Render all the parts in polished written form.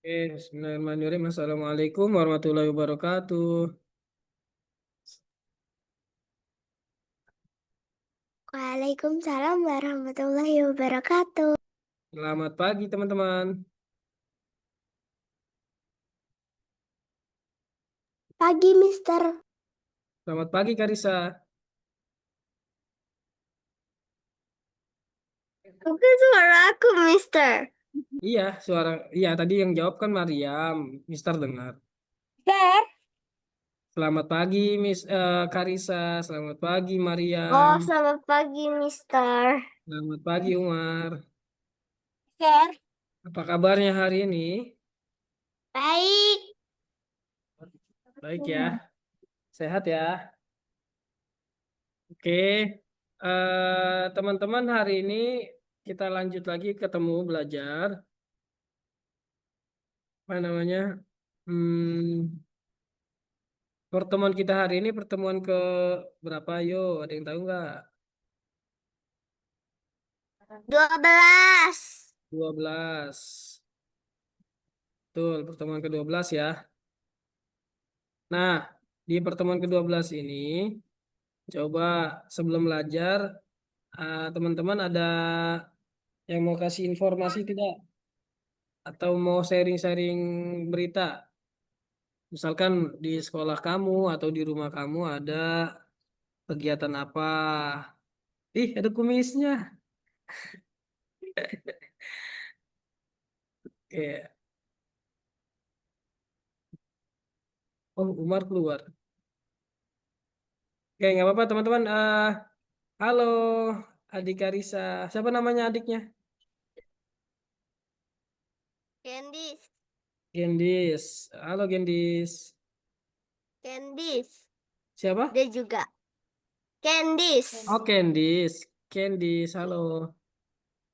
Bismillahirrahmanirrahim. Assalamualaikum warahmatullahi wabarakatuh. Waalaikumsalam warahmatullahi wabarakatuh. Selamat pagi teman-teman. Pagi, Mister. Selamat pagi Karisa. Bukan suara aku, Mister. Iya, iya tadi yang jawab kan Mariam. Mister dengar. Mister. Selamat pagi Karisa. Selamat pagi Mariam. Oh, selamat pagi, Mister. Selamat pagi Umar. Mister. Apa kabarnya hari ini? Baik. Baik ya. Sehat ya. Oke. Teman-teman hari ini kita lanjut lagi ketemu belajar. Apa namanya? Hmm, Pertemuan kita hari ini pertemuan ke berapa? Yo, ada yang tahu nggak? 12. 12. Betul, pertemuan ke-12 ya. Nah, di pertemuan ke-12 ini, coba sebelum belajar, teman-teman ada yang mau kasih informasi tidak? Atau mau sharing-sharing berita? Misalkan di sekolah kamu atau di rumah kamu ada kegiatan apa? Ih, ada kumisnya. Oke. Oh, Umar keluar. Oke, nggak apa-apa teman-teman. Halo, adik Karisa. Siapa namanya adiknya? Candice. Gendis. Halo Gendis. Candice. Siapa? Dia juga. Candice. Oh, Gendis. Gendis, halo.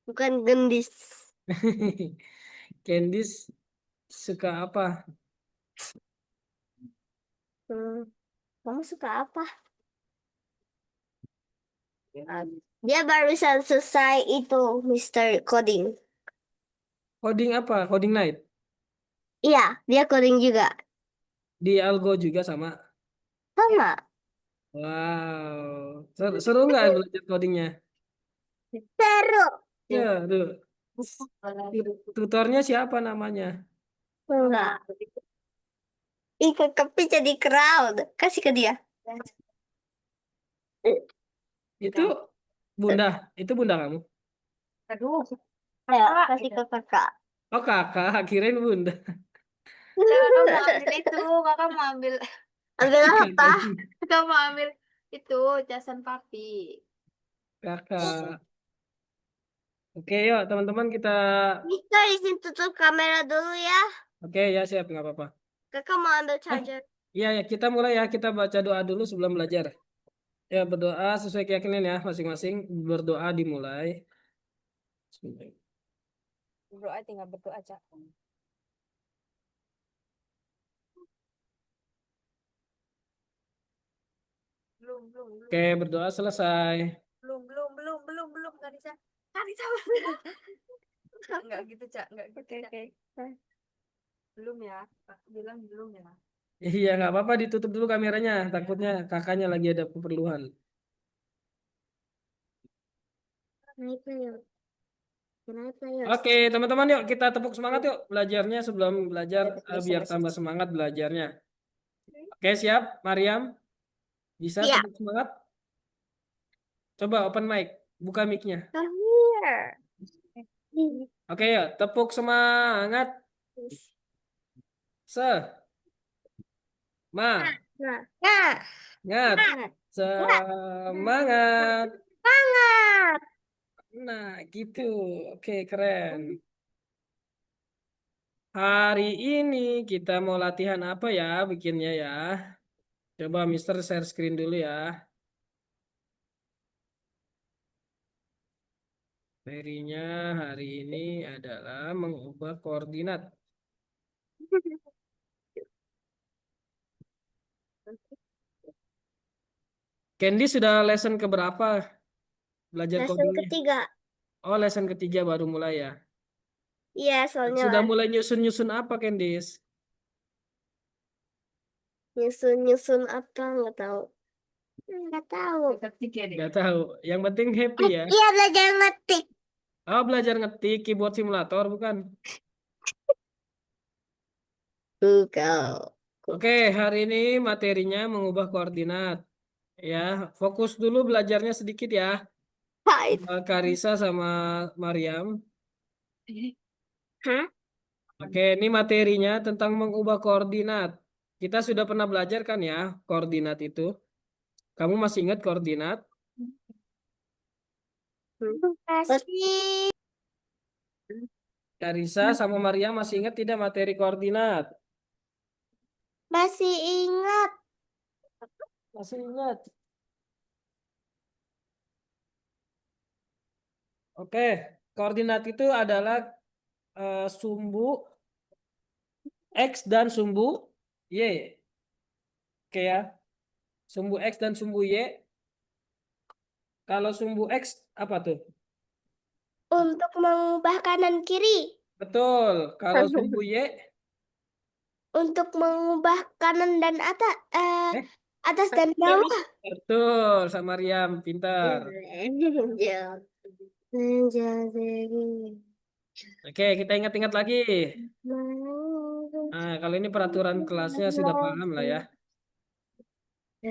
Bukan gendis. Gendis suka apa? Hmm, Kamu suka apa? Dia barusan selesai itu, Mister Coding. Coding apa? Coding night. Iya, dia coding juga. Di Algo juga sama. Sama. Wow. Seru nggak belajar codingnya? Seru. Seru. Tutornya siapa namanya? Enggak. Ikut kepi jadi crowd. Kasih ke dia. Itu Bunda. Itu Bunda kamu. Aduh. Ayo, kasih ke kakak. Oh kakak, kirain Bunda. Kakak mau ambil itu, kakak mau ambil, Ambil apa? Kakak. kakak mau ambil itu casan papi. Kakak. Oke, yuk teman-teman kita. Bisa izin tutup kamera dulu ya. Oke ya siap nggak apa-apa. Kakak mau ambil Eh, charger. iya ya kita mulai ya kita baca doa dulu sebelum belajar. Ya berdoa sesuai keyakinan ya masing-masing berdoa dimulai. Bismillah. Berdoa tinggal berdoa Cak. Belum. Oke berdoa selesai. Belum. Karisa. Enggak gitu Cak, enggak gitu Cak. Belum ya, aku bilang belum ya. Iya nggak apa-apa ditutup dulu kameranya takutnya kakaknya lagi ada keperluan. Kenapa ya? Kenapa ya? Oke teman-teman yuk kita tepuk semangat yuk belajarnya sebelum belajar biar tambah semangat belajarnya. Oke siap Mariam bisa Siap. tepuk semangat. Coba open mic buka micnya. Come here. Oke ya tepuk semangat. Semangat. Nah, Semangat. semangat. Nah, gitu. Oke, keren. Hari ini kita mau latihan apa ya bikinnya ya? Coba Mister share screen dulu ya. Materinya hari ini adalah mengubah koordinat. Candy sudah lesson keberapa belajar Lesson codingnya? ketiga. Oh, lesson ketiga baru mulai ya. Iya, soalnya Sudah mulai nyusun-nyusun apa, Candice? nyusun-nyusun apa nggak tahu. Nggak tahu. Ketik ya deh. Nggak tahu. Yang penting happy ya. Iya, belajar ngetik. Oh, belajar ngetik keyboard simulator bukan? Google. Oke, hari ini materinya mengubah koordinat. Ya, fokus dulu belajarnya sedikit ya. Hai. Karisa sama Mariam. Hah? Oke, ini materinya tentang mengubah koordinat. Kita sudah pernah belajar kan ya, koordinat itu. Kamu masih ingat koordinat? Masih. Karisa sama Mariam masih ingat tidak materi koordinat? Masih ingat. Masih ingat. Oke, koordinat itu adalah sumbu X dan sumbu Y. Oke ya, sumbu X dan sumbu Y. Kalau sumbu X apa tuh? Untuk mengubah kanan kiri. Betul. Kalau sumbu Y, Untuk mengubah kanan dan atas. eh, Atas dan bawah. betul. Sama Mariam, pintar. Oke, kita ingat-ingat lagi. Nah, kalau ini peraturan kelasnya sudah paham lah ya.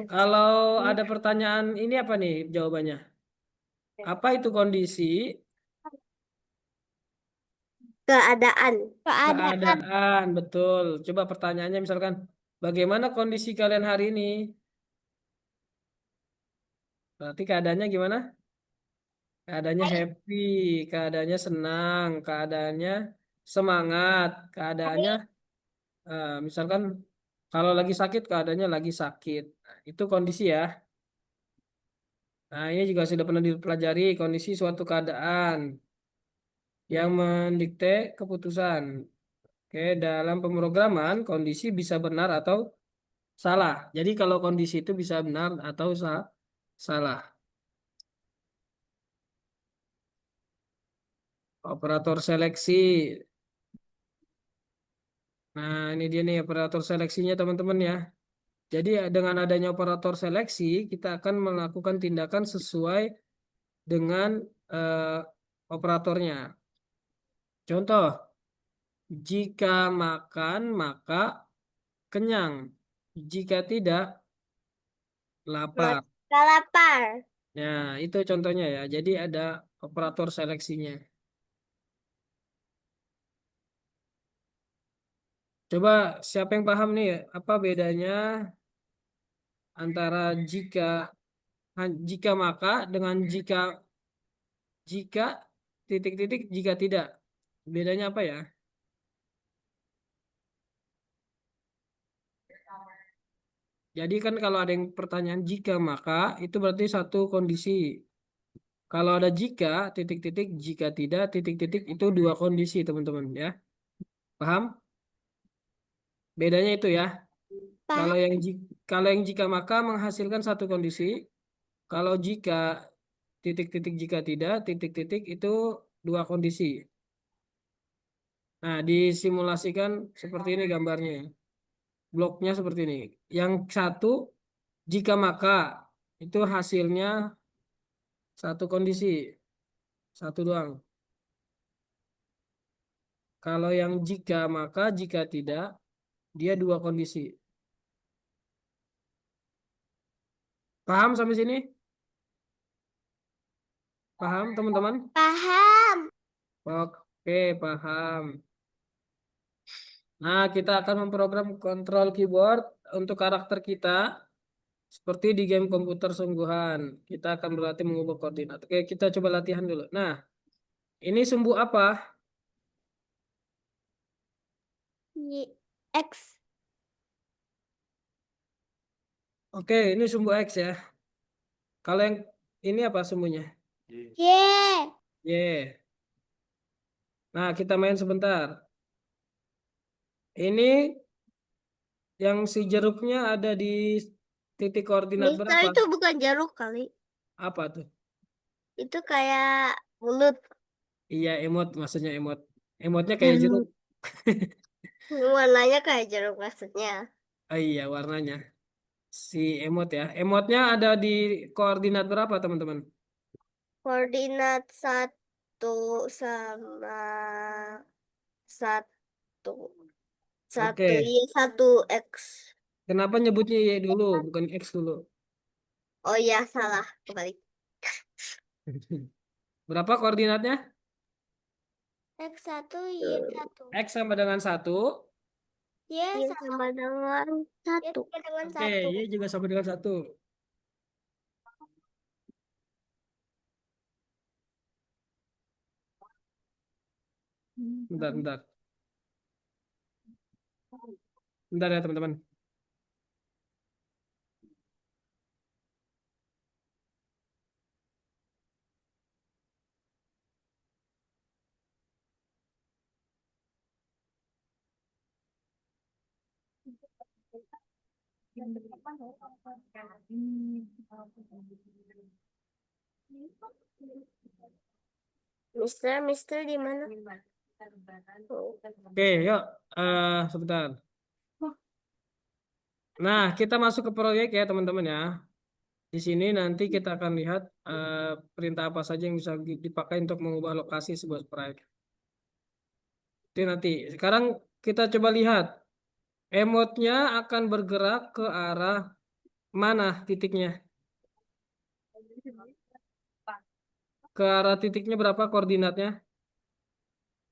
Kalau ada pertanyaan ini apa nih jawabannya? Apa itu kondisi? Keadaan. Keadaan, betul. Coba pertanyaannya misalkan, bagaimana kondisi kalian hari ini? Berarti keadaannya gimana? Keadaannya happy, keadaannya senang, keadaannya semangat, keadaannya misalkan kalau lagi sakit, keadaannya lagi sakit. Nah, itu kondisi ya. Nah, ini juga sudah pernah dipelajari kondisi suatu keadaan yang mendikte keputusan. Oke, dalam pemrograman kondisi bisa benar atau salah. Jadi kalau kondisi itu bisa benar atau salah. Operator seleksi. Nah, ini dia nih operator seleksinya teman-teman ya. Jadi dengan adanya operator seleksi, kita akan melakukan tindakan sesuai dengan eh, operatornya. Contoh, jika makan maka kenyang. Jika tidak, lapar. Maka lapar. Nah, itu contohnya ya. Jadi ada operator seleksinya. Coba siapa yang paham nih apa bedanya antara jika maka dengan jika titik-titik jika tidak. Bedanya apa ya? Jadi kan kalau ada yang pertanyaan jika maka itu berarti satu kondisi. Kalau ada jika titik-titik jika tidak titik-titik itu dua kondisi teman-teman ya. Paham? Bedanya itu ya. Kalau Paham. yang kalau yang jika maka menghasilkan satu kondisi. Kalau jika titik-titik jika tidak titik-titik itu dua kondisi. Nah, disimulasikan seperti ini gambarnya ya. Bloknya seperti ini. Yang satu jika maka itu hasilnya satu kondisi, satu doang. Kalau yang jika maka jika tidak dia dua kondisi. Paham sampai sini? Paham teman-teman? Paham. Oke, paham. Nah, kita akan memprogram kontrol keyboard untuk karakter kita seperti di game komputer sungguhan. Kita akan berlatih mengubah koordinat. Oke, kita coba latihan dulu. Nah, ini sumbu apa? X. Oke, ini sumbu X ya. Kalau yang ini apa sumbunya? Y. Y. Nah, kita main sebentar. Ini yang si jeruknya ada di titik koordinat Mister berapa? itu bukan jeruk kali. Apa tuh? Itu kayak mulut. Iya, emot, maksudnya emot. Emotnya kayak jeruk. Warnanya kayak jeruk maksudnya. Oh iya, warnanya. Si emot ya. Emotnya ada di koordinat berapa, teman-teman? Koordinat 1 sama 1. Oke. 1 Y 1 X. Kenapa nyebutnya Y dulu, bukan X dulu? Oh iya, salah. Kebalik. Berapa koordinatnya? X 1 Y 1. X sama dengan 1. Y sama dengan 1. Oke, Y juga sama dengan 1. Bentar, bentar. Bentar ya, teman-teman. Mister di mana? Oh. Oke, yuk. Sebentar. Nah, kita masuk ke proyek ya, teman-teman ya. Di sini nanti kita akan lihat perintah apa saja yang bisa dipakai untuk mengubah lokasi sebuah proyek. Itu nanti. Sekarang kita coba lihat. Emotnya akan bergerak ke arah mana titiknya? Ke arah titiknya berapa koordinatnya?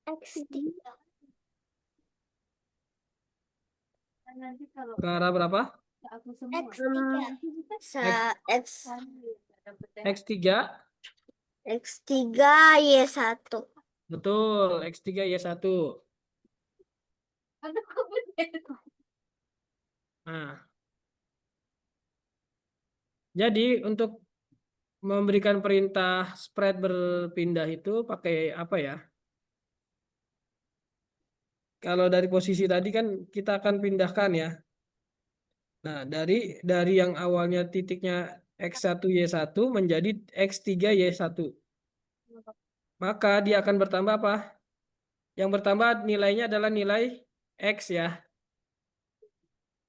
X3. Nanti kalau Ke arah berapa? aku semua X X3. X3 Y 1. Betul, X3 Y1. aduh kok begitu. Nah, jadi untuk memberikan perintah spread berpindah itu pakai apa ya? Kalau dari posisi tadi kan kita akan pindahkan ya. Nah, dari yang awalnya titiknya X1Y1 menjadi X3Y1. Maka dia akan bertambah apa? Yang bertambah nilainya adalah nilai X ya.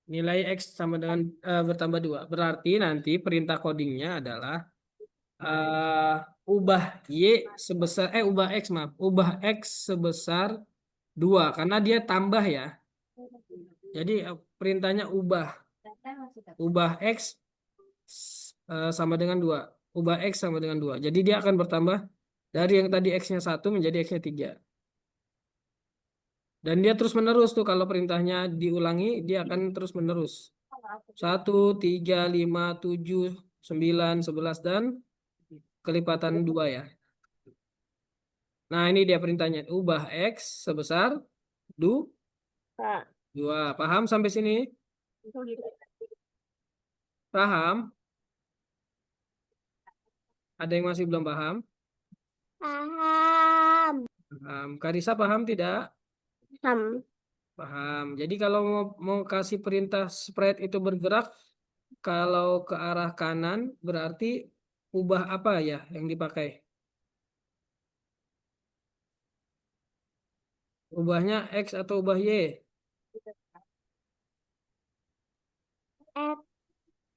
Nilai X sama dengan bertambah 2. Berarti nanti perintah codingnya adalah ubah Y sebesar, ubah X maaf. Ubah X sebesar 2. Karena dia tambah ya. Jadi perintahnya ubah X sama dengan 2. Ubah X sama dengan 2. Jadi dia akan bertambah dari yang tadi X-nya 1 menjadi X-nya 3. Dan dia terus menerus tuh kalau perintahnya diulangi, dia akan terus menerus. 1, 3, 5, 7, 9, 11, dan kelipatan 2 ya. Nah ini dia perintahnya. Ubah X sebesar 2. Paham sampai sini? Paham? Ada yang masih belum paham? Paham. Paham. Karisa paham tidak? Paham. Paham. Jadi kalau mau kasih perintah spread itu bergerak, kalau ke arah kanan berarti ubah apa ya yang dipakai? Ubahnya X atau ubah Y?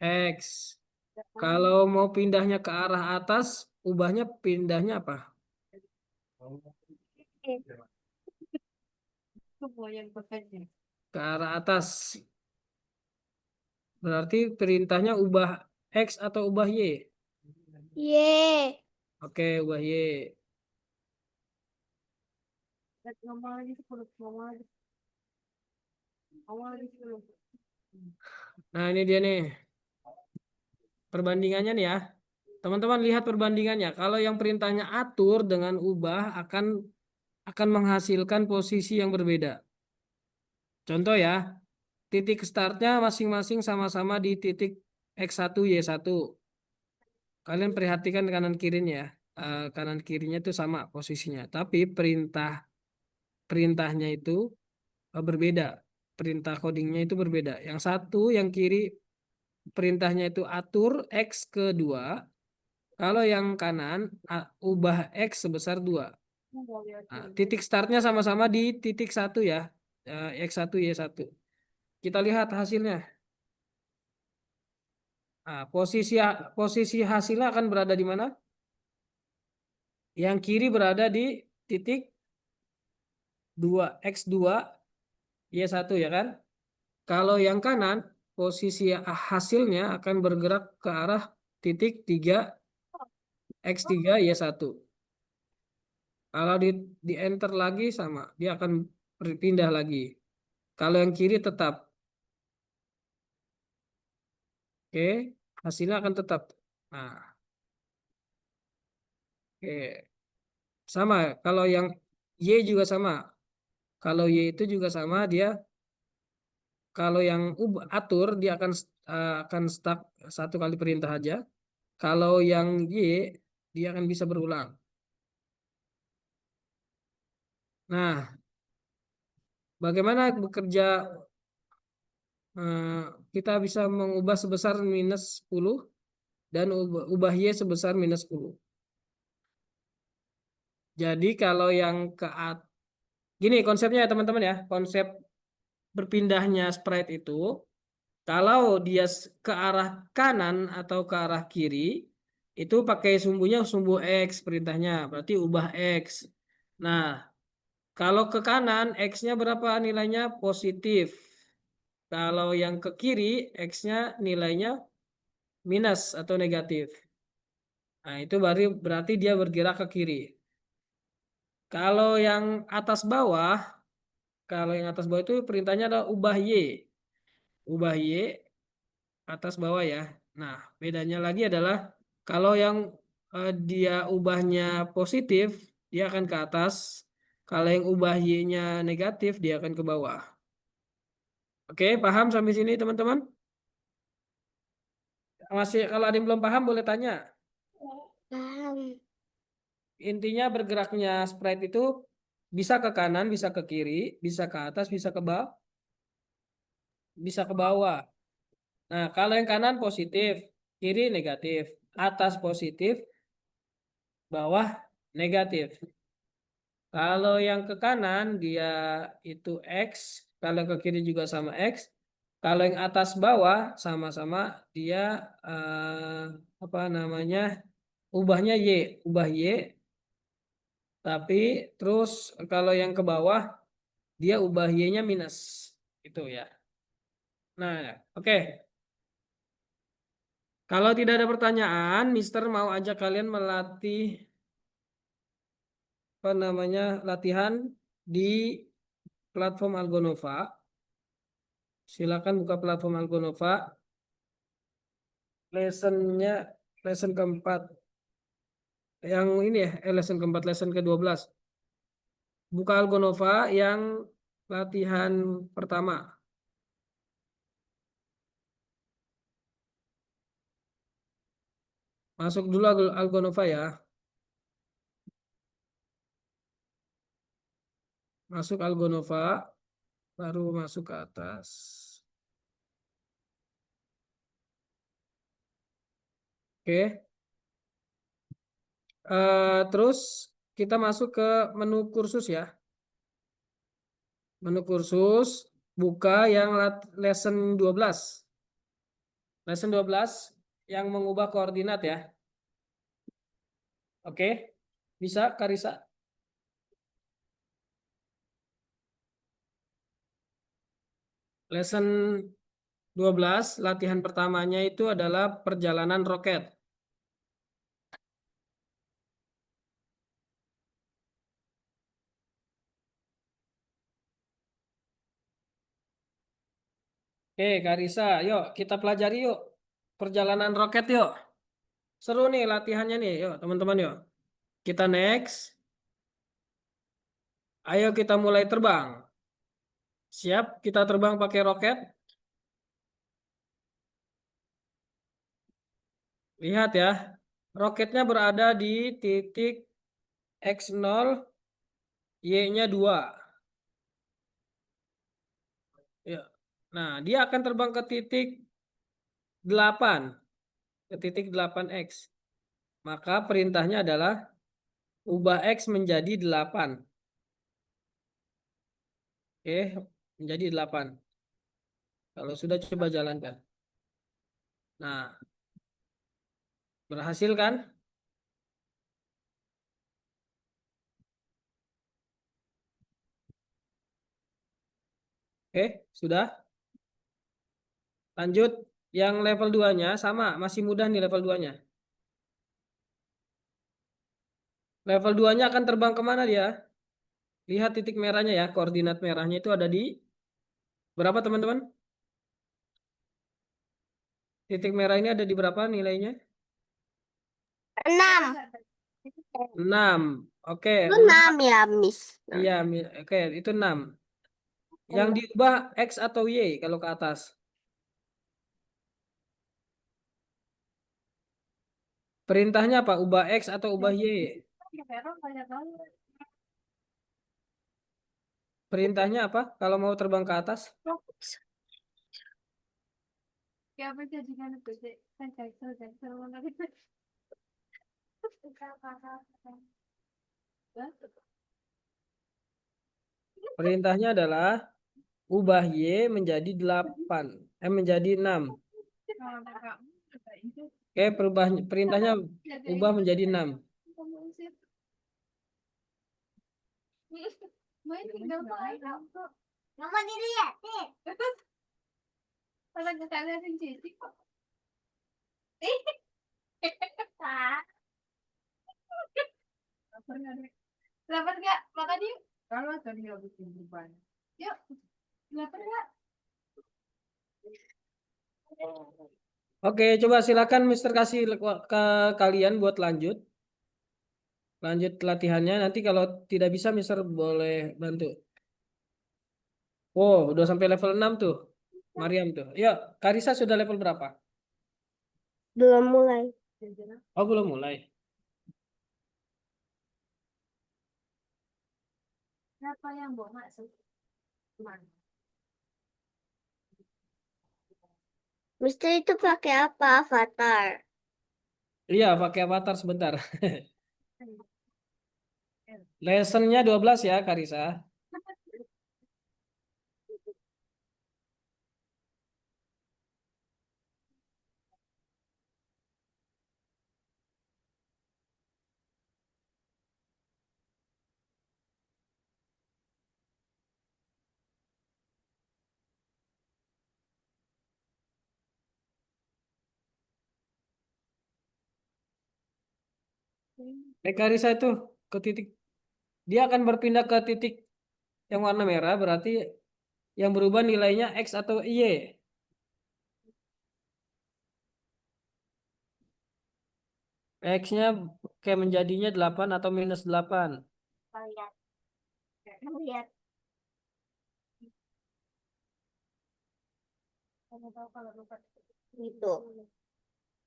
X. Kalau mau pindahnya ke arah atas, ubahnya pindahnya apa? Semua yang bekerja. Ke arah atas. Berarti perintahnya ubah X atau ubah Y? Y. Oke, ubah Y. Ngomong lagi 10, ngomong lagi. Ngomong lagi 10. Nah, ini dia nih. Perbandingannya nih ya. Teman-teman lihat perbandingannya. Kalau yang perintahnya atur dengan ubah akan menghasilkan posisi yang berbeda. Contoh ya, titik startnya masing-masing sama-sama di titik X1, Y1. Kalian perhatikan kanan kirinya ya. Kanan kirinya itu sama posisinya. Tapi perintahnya itu berbeda. Perintah codingnya itu berbeda. Yang satu, yang kiri perintahnya itu atur X ke 2. Kalau yang kanan ubah X sebesar 2. Nah, titik startnya sama-sama di titik 1 ya. X1, Y1. Kita lihat hasilnya. Nah, posisi hasilnya akan berada di mana? Yang kiri berada di titik 2, X2, Y1 ya kan? Kalau yang kanan, posisi hasilnya akan bergerak ke arah titik 3, X3, Y1. Kalau di enter lagi sama, dia akan berpindah lagi. Kalau yang kiri tetap, oke, hasilnya akan tetap. Nah, oke, sama. Kalau yang Y juga sama. Kalau Y itu juga sama, dia kalau yang atur dia akan stuck satu kali perintah aja. Kalau yang Y dia akan bisa berulang. Nah, bagaimana bekerja eh, kita bisa mengubah sebesar minus 10 dan ubah Y sebesar minus 10. Jadi kalau yang gini konsepnya ya teman-teman ya, konsep berpindahnya sprite itu kalau dia ke arah kanan atau ke arah kiri itu pakai sumbunya sumbu X perintahnya, berarti ubah X. Nah, kalau ke kanan X-nya berapa nilainya? Positif. Kalau yang ke kiri X-nya nilainya minus atau negatif. Nah, itu baru berarti dia bergerak ke kiri. Kalau yang atas bawah, kalau yang atas bawah itu perintahnya adalah ubah Y. Ubah Y atas bawah ya. Nah, bedanya lagi adalah kalau yang dia ubahnya positif, dia akan ke atas. Kalau yang ubah Y-nya negatif, dia akan ke bawah. Oke, paham sampai sini teman-teman? Masih kalau ada yang belum paham boleh tanya. Paham. Intinya bergeraknya sprite itu bisa ke kanan, bisa ke kiri, bisa ke atas, bisa ke bawah, bisa ke bawah. Nah, kalau yang kanan positif, kiri negatif, atas positif, bawah negatif. Kalau yang ke kanan dia itu X, kalau yang ke kiri juga sama X. Kalau yang atas bawah sama-sama dia apa namanya? Ubahnya Y, ubah Y. Tapi terus kalau yang ke bawah dia ubah Y-nya minus. Itu ya. Nah, oke. Kalau tidak ada pertanyaan, Mister mau ajak kalian melatih apa namanya? Latihan di platform Algonova. Silakan buka platform Algonova. Lessonnya lesson keempat. Yang ini ya, lesson keempat, lesson ke-12. Buka Algonova yang latihan pertama. Masuk dulu Algonova ya. Masuk Algonova, baru masuk ke atas. Oke. Terus kita masuk ke menu kursus ya. Menu kursus, buka yang lesson 12. Lesson 12 yang mengubah koordinat ya. Oke. Bisa, Karisa? Lesson 12, latihan pertamanya itu adalah perjalanan roket. Oke, Karisa, yuk kita pelajari yuk. Perjalanan roket yuk. Seru nih latihannya nih, yuk teman-teman yuk. Kita next. Ayo kita mulai terbang. Siap, kita terbang pakai roket. Lihat ya, roketnya berada di titik X0, Y-nya 2. Ya. Nah, dia akan terbang ke titik 8, ke titik 8X. Maka perintahnya adalah ubah X menjadi 8. Oke, menjadi 8. Kalau sudah coba jalankan. Nah, berhasil kan? Oke, sudah. Lanjut. Yang level 2-nya sama, masih mudah nih level 2-nya. Level 2-nya akan terbang kemana dia? Lihat titik merahnya ya, koordinat merahnya itu ada di berapa teman-teman? Titik merah ini ada di berapa nilainya? 6. 6. Oke, Itu 6. 6 ya, Miss. Iya, oke, itu 6. Yang diubah X atau Y kalau ke atas? Perintahnya apa? Ubah X atau ubah Y? Perintahnya apa kalau mau terbang ke atas? Perintahnya adalah ubah Y menjadi 8. Menjadi 6. Oke, perintahnya ubah menjadi 6. Mama dilihat nih. Lapar nggak? Makan yuk. Kalau tadi habis kehidupan. Yuk. Lapar nggak? Oke, coba silakan Mister kasih ke kalian buat lanjut. Lanjut latihannya. Nanti kalau tidak bisa Mister boleh bantu. Oh, udah sampai level 6 tuh. Mariam tuh. Yuk, Karisa sudah level berapa? Belum mulai. Oh, belum mulai. Siapa yang bawa masuk? Mana? Mister itu pakai apa? Avatar. Iya, pakai avatar sebentar. Lessonnya 12 ya, Karisa. Karisa itu ke titik. Dia akan berpindah ke titik yang warna merah. Berarti yang berubah nilainya X atau Y. X-nya kayak menjadinya 8 atau minus 8. Lihat. Lihat. Gitu.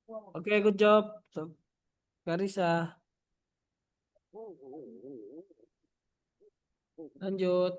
Oke, good job. So, Karisa, lanjut.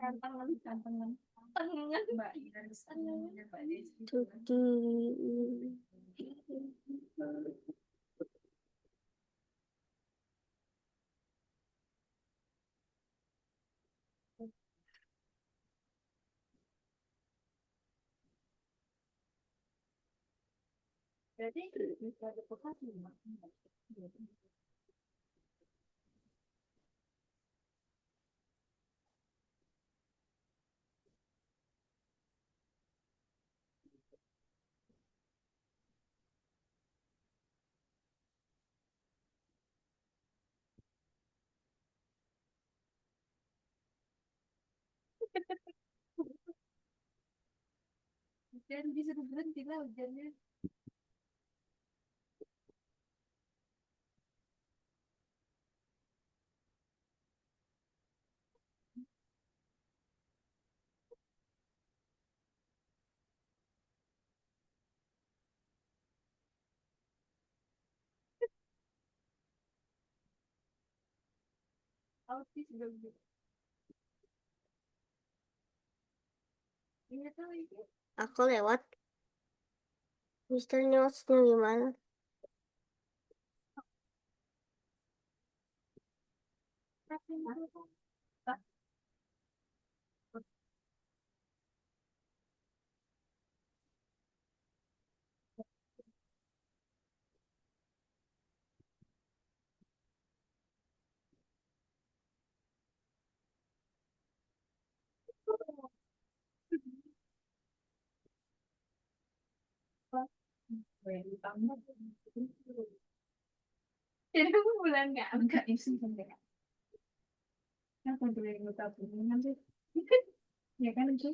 Tantangan, tantangan. Tantangan. Mbak Ira tantangannya Mbak Desi. Tuti. Berarti ada posisi Mbak. Hujan bisa berhenti lah hujannya. autis belum. Ini tuh ini. Aku lewat Mister Newsnya gimana? Jadi aku bulan enggak itu sampai apa tuh yang mau tahu nanti ya kan itu.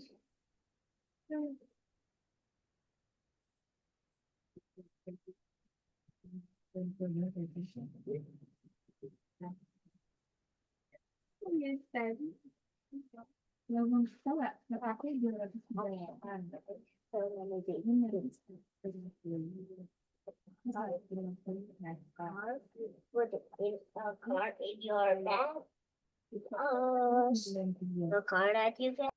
Yes, tadi. Ya, mau tahu nggak? Aku juga habis bayarkan. Kalau mau jadi ini Put a card in your bag. The card that you get.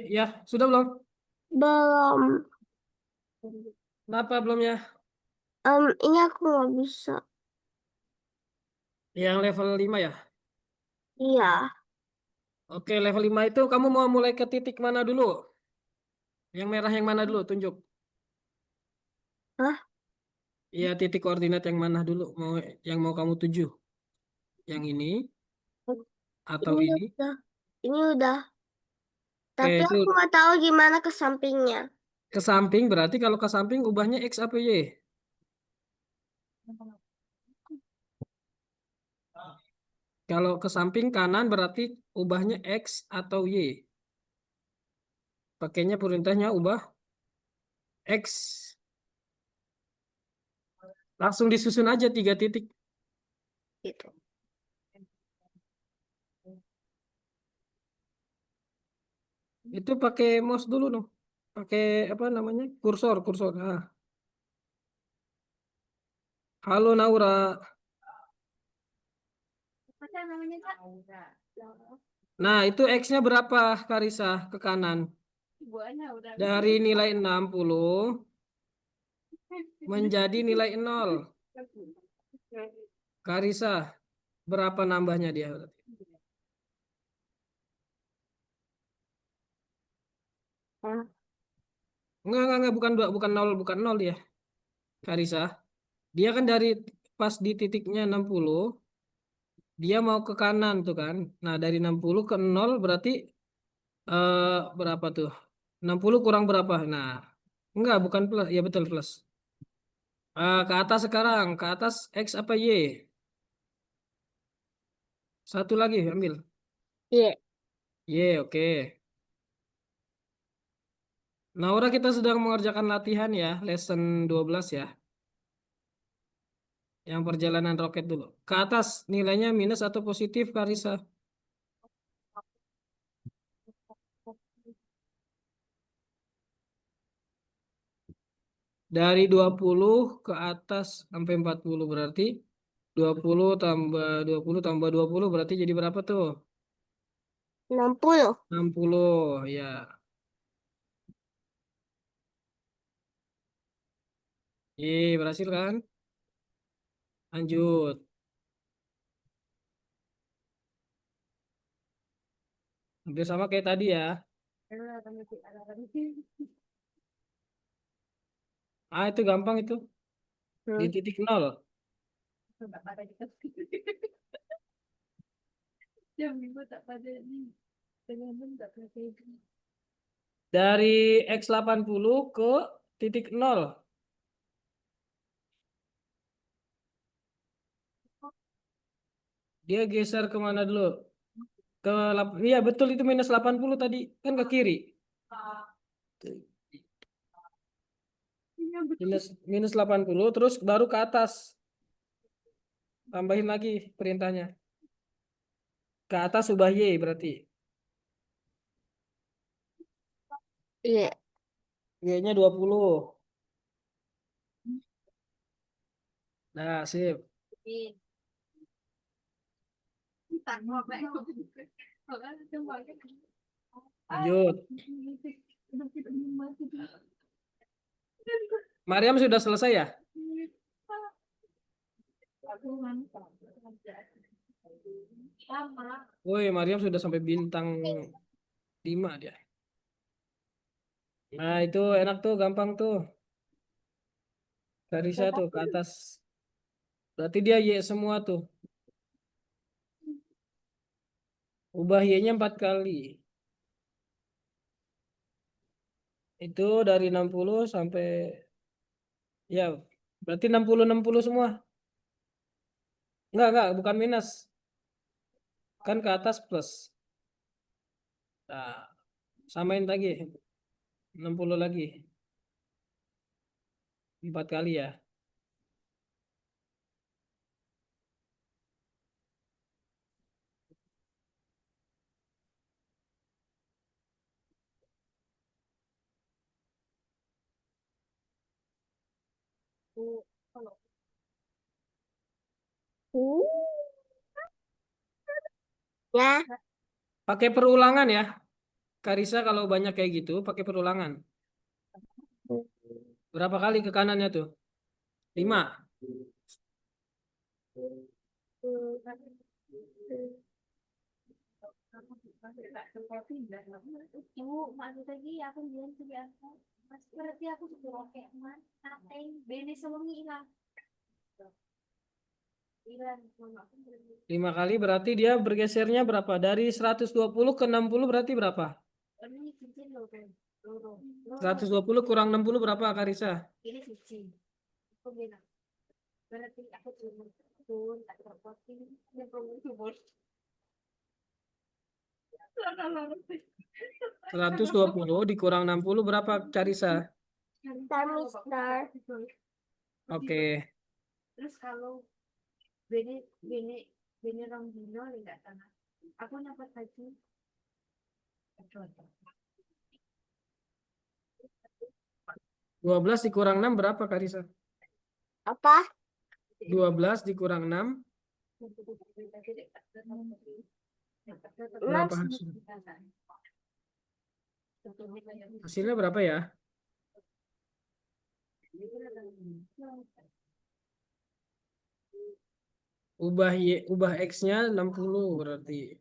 Ya, sudah belum? Belum. Kenapa belumnya? Ini aku nggak bisa. Yang level 5 ya? Iya. Oke, level 5 itu kamu mau mulai ke titik mana dulu? Yang merah yang mana dulu? Tunjuk. Hah? Iya, titik koordinat yang mana dulu? Yang mau kamu tuju? Yang ini atau Ini ini? udah. Ini udah. Oke, Tapi itu aku nggak tahu gimana ke sampingnya. ke samping berarti kalau ke samping ubahnya X apa Y? Kalau ke samping kanan berarti ubahnya X atau Y. Pakainya perintahnya ubah X. Langsung disusun aja 3 titik. Gitu. Itu pakai mouse dulu dong. Pakai apa namanya? Kursor. Nah. Halo Naura. Apa namanya, Kak? Nah, itu X-nya berapa, Karisa, ke kanan? Buahnya udah. Dari nilai 60 menjadi nilai 0. Karisa, berapa nambahnya dia? Hah? Enggak, bukan nol dia. Karisa, dia kan dari pas di titiknya 60, dia mau ke kanan tuh kan. Nah, dari 60 ke 0 berarti eh, berapa tuh? 60 kurang berapa? Nah, enggak, bukan plus. Ya betul plus. Ke atas sekarang, ke atas X apa Y? Satu lagi ambil. Iya. Y, oke. Naura kita sedang mengerjakan latihan ya, lesson 12 ya. Yang perjalanan roket dulu. Ke atas nilainya minus atau positif, Karisa? Dari 20 ke atas sampai 40 berarti 20 tambah 20 berarti jadi berapa tuh? 60. 60 ya. Berhasil kan? Lanjut. Hampir sama kayak tadi ya. Itu gampang itu. Di Hmm. titik nol. Tak pada kita. Jam minggu tak pada ni. Dengan tak pada. Dari X80 ke titik nol. Dia geser kemana dulu? Iya betul itu minus 80 tadi. Kan ke kiri. Minus, minus 80 terus baru ke atas. Tambahin lagi perintahnya. Ke atas ubah Y berarti. Iya. Y-nya 20. Nah, sip. Tak mau baik. Coba kan. Lanjut. Mariam sudah selesai ya? Sama. Woi, Mariam sudah sampai bintang 5 dia. Nah, itu enak tuh, gampang tuh. Karisa tuh ke atas. Berarti dia Y semua tuh. Ubah Y-nya 4 kali. Itu dari 60 sampai ya berarti 60 semua. Enggak, bukan minus. Kan ke atas plus. Nah, samain lagi. 60 lagi. 4 kali ya. Hmm. Ya. Pakai perulangan ya. Karisa kalau banyak kayak gitu pakai perulangan. Berapa kali ke kanannya tuh? 5. Ibu, maksud lagi aku bilang juga aku. Mas, berarti aku sudah oke, man. Ateng, bene sewengi ilang. Ilang, mama aku berarti. 5 kali berarti dia bergesernya berapa? Dari 120 ke 60 berarti berapa? Ini cincin loh, kan. Loro. 120 kurang 60 berapa Karisa? Ini cincin. Aku bilang, berarti aku cuma pun tak terpoting. Ini promosi bos. 120 dikurang 60 berapa Karisa? Star. Oke. Terus kalau bene bene bene rong dino enggak sana. Aku dapat haji. 12 dikurang 6 berapa Karisa? Apa? 12 dikurang 6 berapa hasil? Hasilnya berapa ya? Ubah X-nya 60 berarti.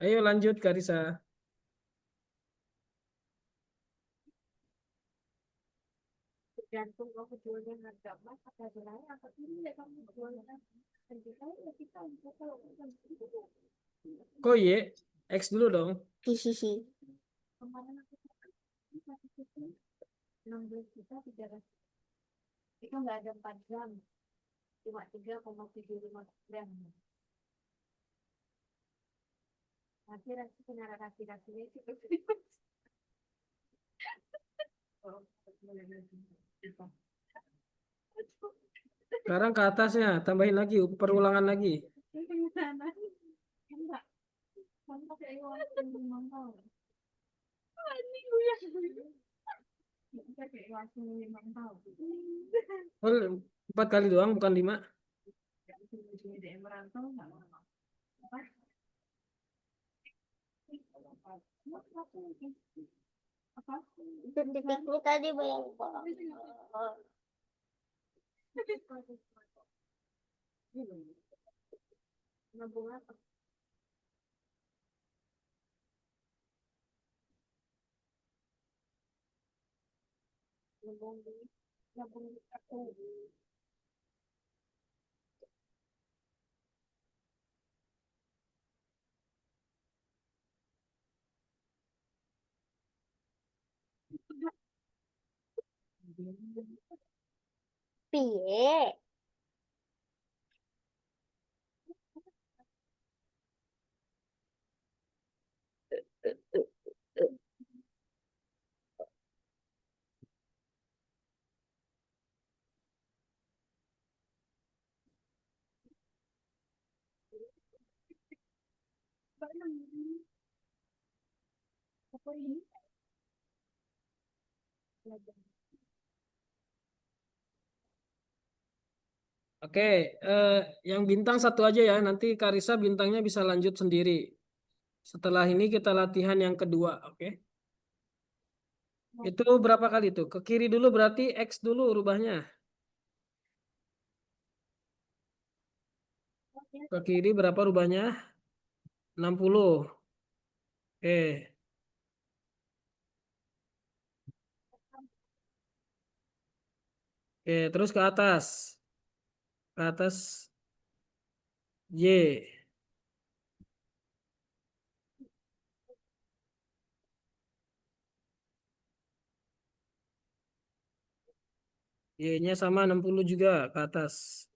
Ayo lanjut Karisa. Tergantung kamu jualnya harga emas apa jualnya apa ini ya kamu jualnya harga ya kita kalau Kok Y? X dulu dong. Hihihi. kemarin aku 16 juta 300 itu nggak ada 4 gram cuma 3,75 gram nanti rasi kenara rasinya itu Sekarang ke atasnya, tambahin lagi, perulangan lagi. Oh, 4 kali doang, bukan 5. Titiknya tadi banyak banget. Nabung apa? Nabung aku. Piye? Apa ini? Oke, eh, yang bintang satu aja ya. Nanti Karisa bintangnya bisa lanjut sendiri. Setelah ini kita latihan yang kedua, oke? Itu berapa kali tuh? Ke kiri dulu berarti X dulu rubahnya. Ke kiri berapa rubahnya? 60. Oke. Oke, terus ke atas. Ke atas Y. Y-nya sama 60 juga ke atas.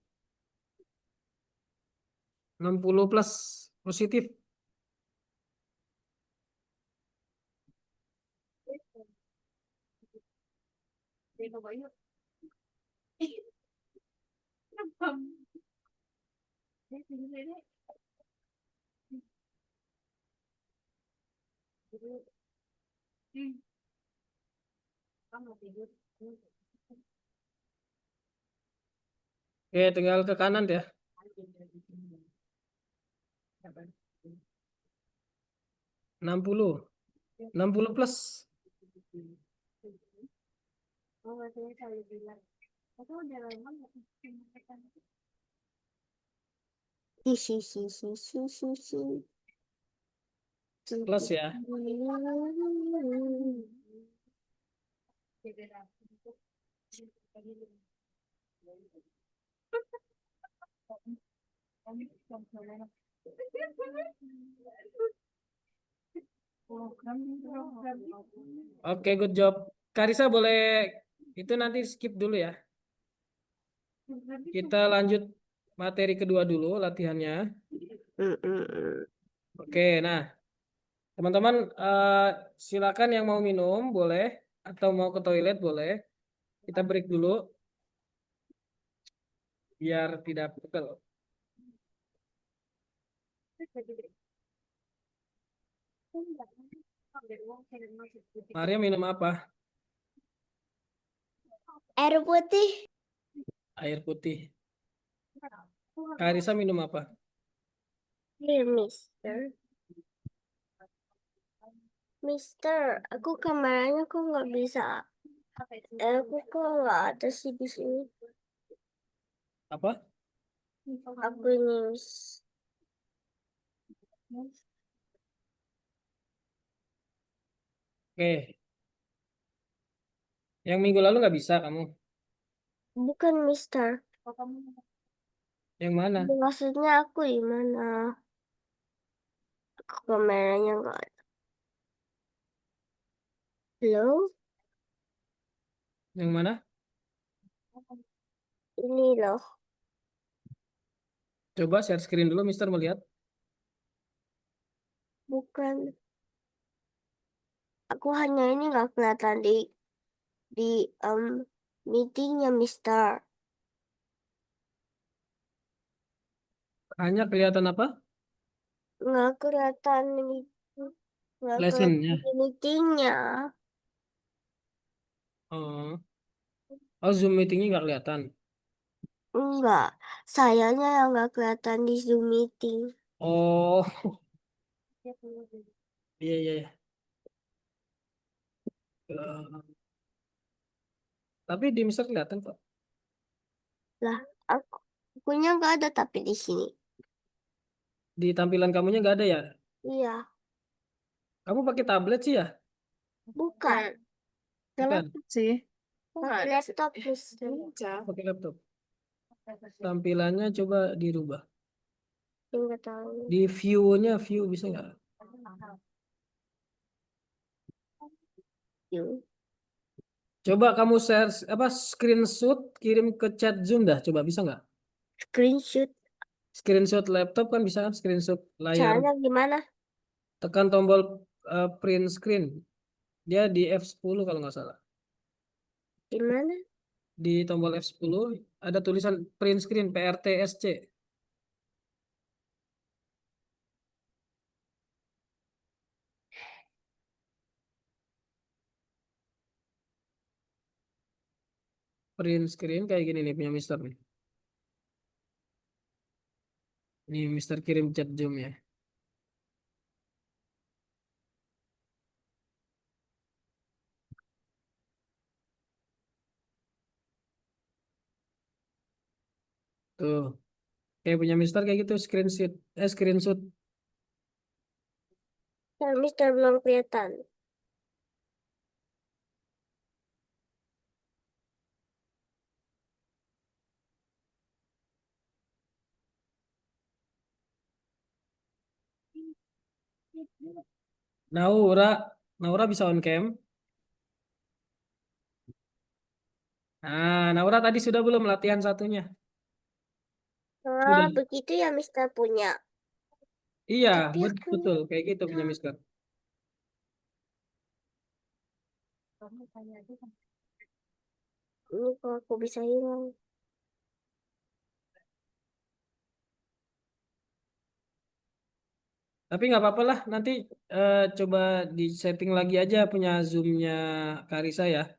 60 plus positif. Dia coba yuk. Kenapa? Dia sini deh. Oke, tinggal ke kanan ya. 60. 60 plus. Oh, katanya saya bilang. Aku udah lama nggak makan. Hi. Plus ya. Oke, good job. Karisa boleh itu nanti skip dulu ya. Kita lanjut materi kedua dulu latihannya. Oke, nah teman-teman silakan yang mau minum boleh atau mau ke toilet boleh. Kita break dulu biar tidak pegel. Maria minum apa? Air putih. Air putih. Karisa minum apa? Here, Mister. Mister, aku kameranya kok nggak bisa. Aku kok nggak ada sih di sini. Apa? Aku ini. Oke. Yang minggu lalu nggak bisa kamu. Bukan Mister. Yang mana? Maksudnya aku di mana? Aku kameranya nggak ada. Halo? Yang mana? Ini loh. Coba share screen dulu, Mister melihat. Bukan. Aku hanya ini nggak kelihatan di meetingnya Mister. Hanya kelihatan apa? Nggak kelihatan nggak Lessonnya. kelihatan di meetingnya. Oh, oh Zoom meetingnya nggak kelihatan. Enggak. Sayanya yang nggak kelihatan di Zoom meeting. Oh, iya iya. Iya. Eh, tapi di Mister kelihatan kok. Lah, akunya nggak ada tapi di sini. Di tampilan kamunya nggak ada ya? Iya, Kamu pakai tablet sih ya? bukan. Bukan. sih. Pakai laptop Mister. Pakai laptop. Tampilannya coba dirubah. Nggak tahu. Di view-nya view bisa nggak? Yuk. Coba kamu share apa screenshot kirim ke chat Zoom dah. Coba bisa nggak? Screenshot. Screenshot laptop kan bisa kan screenshot layar. Caranya gimana? Tekan tombol print screen. Dia di F10 kalau nggak salah. Gimana? Di tombol F10 ada tulisan print screen PRTSC. Print screen kayak gini nih punya Mister nih. Ini Mister kirim chat Zoom ya. Tuh. Kayak punya Mister kayak gitu screenshot screenshot. Kan Mister belum kelihatan. Naura, Naura bisa on cam. Nah, Naura tadi sudah belum latihan satunya? Ah, Sudah. begitu ya Mister punya. Iya, Tapi aku betul kayak gitu punya nggak. Mister. Ini kok aku bisa hilang. Tapi nggak apa-apa lah, nanti coba di setting lagi aja punya Zoom-nya Karisa ya.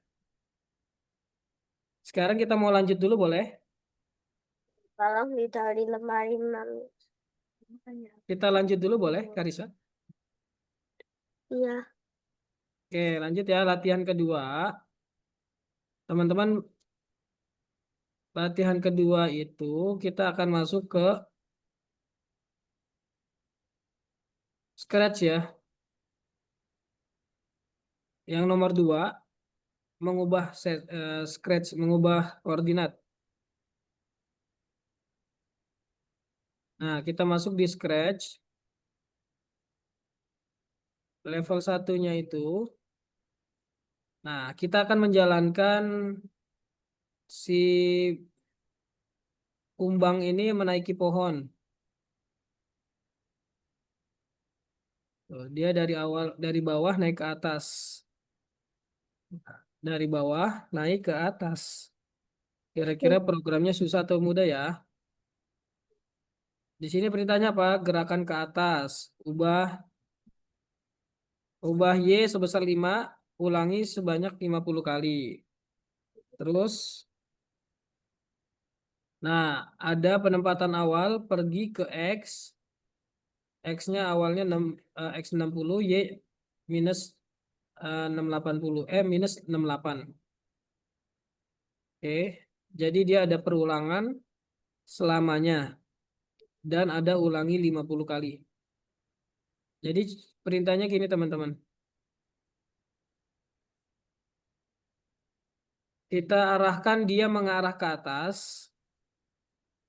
Sekarang kita mau lanjut dulu boleh? Tolong ditaruh di lemari mami. Kita lanjut dulu boleh, Karisa? Iya. Oke, lanjut ya latihan kedua. Teman-teman, latihan kedua itu kita akan masuk ke Scratch ya. Yang nomor 2, mengubah Scratch, mengubah koordinat. Nah, kita masuk di Scratch. Level satunya itu. Nah, kita akan menjalankan si kumbang ini menaiki pohon. Tuh, dia dari awal, dari bawah naik ke atas. Dari bawah naik ke atas. Kira-kira programnya susah atau mudah ya? Di sini perintahnya apa? Gerakan ke atas. Ubah Y sebesar 5, ulangi sebanyak 50 kali. Terus, nah, ada penempatan awal pergi ke X. X-nya awalnya 6, X 60, Y minus 680. Minus 68. Oke, jadi dia ada perulangan selamanya. Dan ada ulangi 50 kali. Jadi perintahnya gini teman-teman. Kita arahkan dia mengarah ke atas.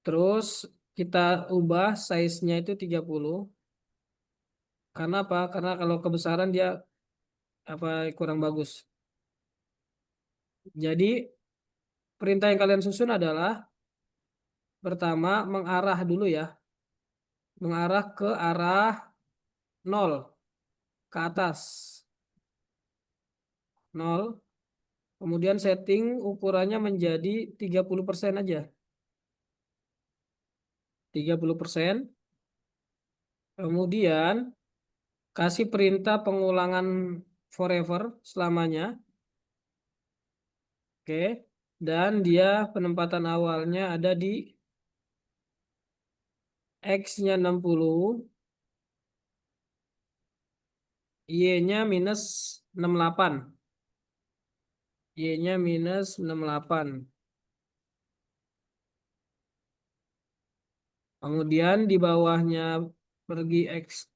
Terus kita ubah size-nya itu 30. Karena apa? Karena kalau kebesaran dia apa kurang bagus. Jadi perintah yang kalian susun adalah pertama mengarah dulu ya. Mengarah ke arah 0 ke atas. 0. Kemudian setting ukurannya menjadi 30% aja. 30%. Kemudian kasih perintah pengulangan forever selamanya. Oke. Dan dia penempatan awalnya ada di X-nya 60, Y-nya minus 68. Y-nya minus 68. Kemudian di bawahnya pergi X.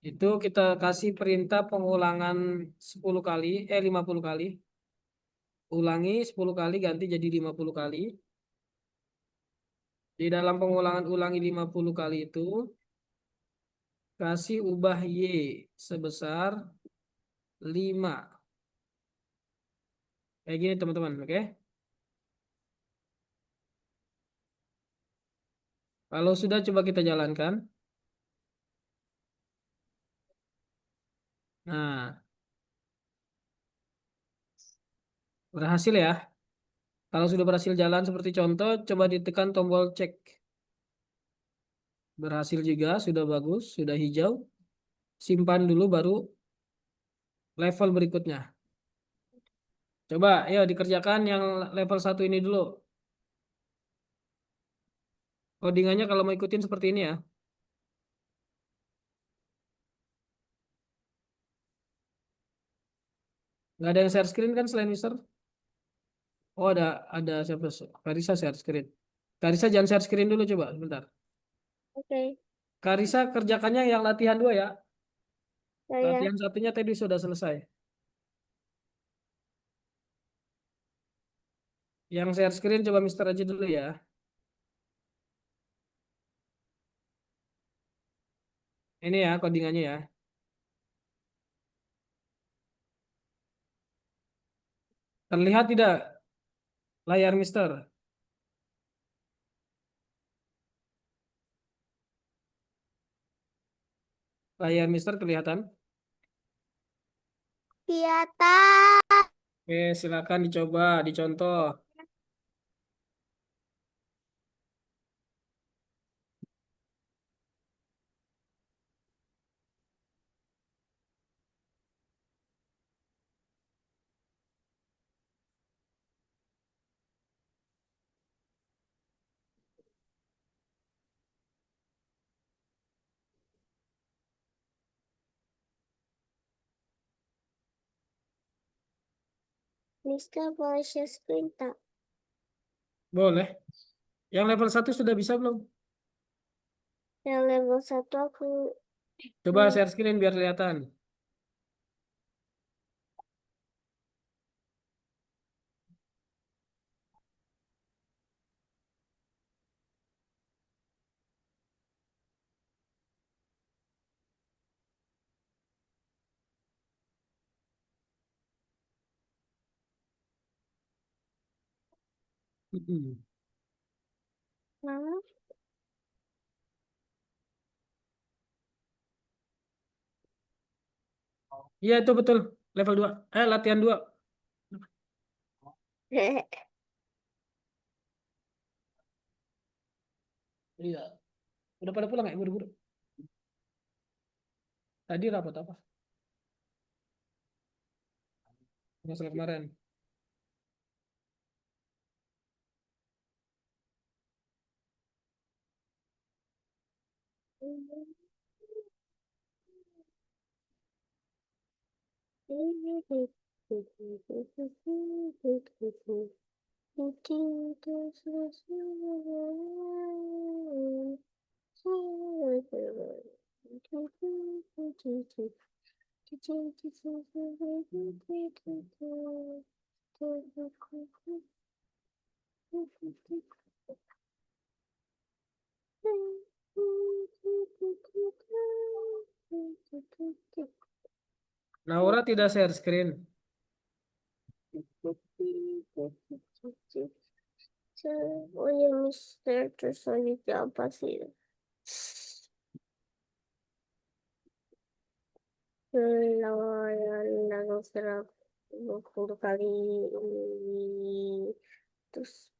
Itu kita kasih perintah pengulangan 10 kali, 50 kali. Ulangi 10 kali, ganti jadi 50 kali. Di dalam pengulangan ulangi 50 kali itu, kasih ubah Y sebesar 5. Kayak gini teman-teman, oke? Kalau sudah coba kita jalankan. Nah, berhasil ya. Kalau sudah berhasil jalan seperti contoh, coba ditekan tombol cek. Berhasil juga, sudah bagus, sudah hijau. Simpan dulu baru level berikutnya. Coba, ayo dikerjakan yang level 1 ini dulu. Codingannya kalau mau ikutin seperti ini ya. Nggak ada yang share screen kan selain Mister? Oh, ada siapa? Karisa share screen. Karisa jangan share screen dulu coba, sebentar. Oke. Karisa kerjakannya yang latihan 2 ya. Saya. Latihan satunya tadi sudah selesai. Yang share screen coba Mister aja dulu ya. Ini ya codingannya ya. Terlihat tidak layar Mister? Layar Mister kelihatan? Kelihatan. Oke, silakan dicoba, dicontoh. Mister boleh share screen tak? Boleh. Yang level 1 sudah bisa belum? Yang level 1 aku Coba share screen biar kelihatan. Mm-mm. Mama. Iya itu betul. Level 2. Latihan 2. Iya. Udah pada pulang ya buru-buru. Tadi rapat apa? Masalah kemarin. Naura tidak share screen. Oh ya Mister, terus lagi apa sih? Lawan serap 20 kali ini. Terus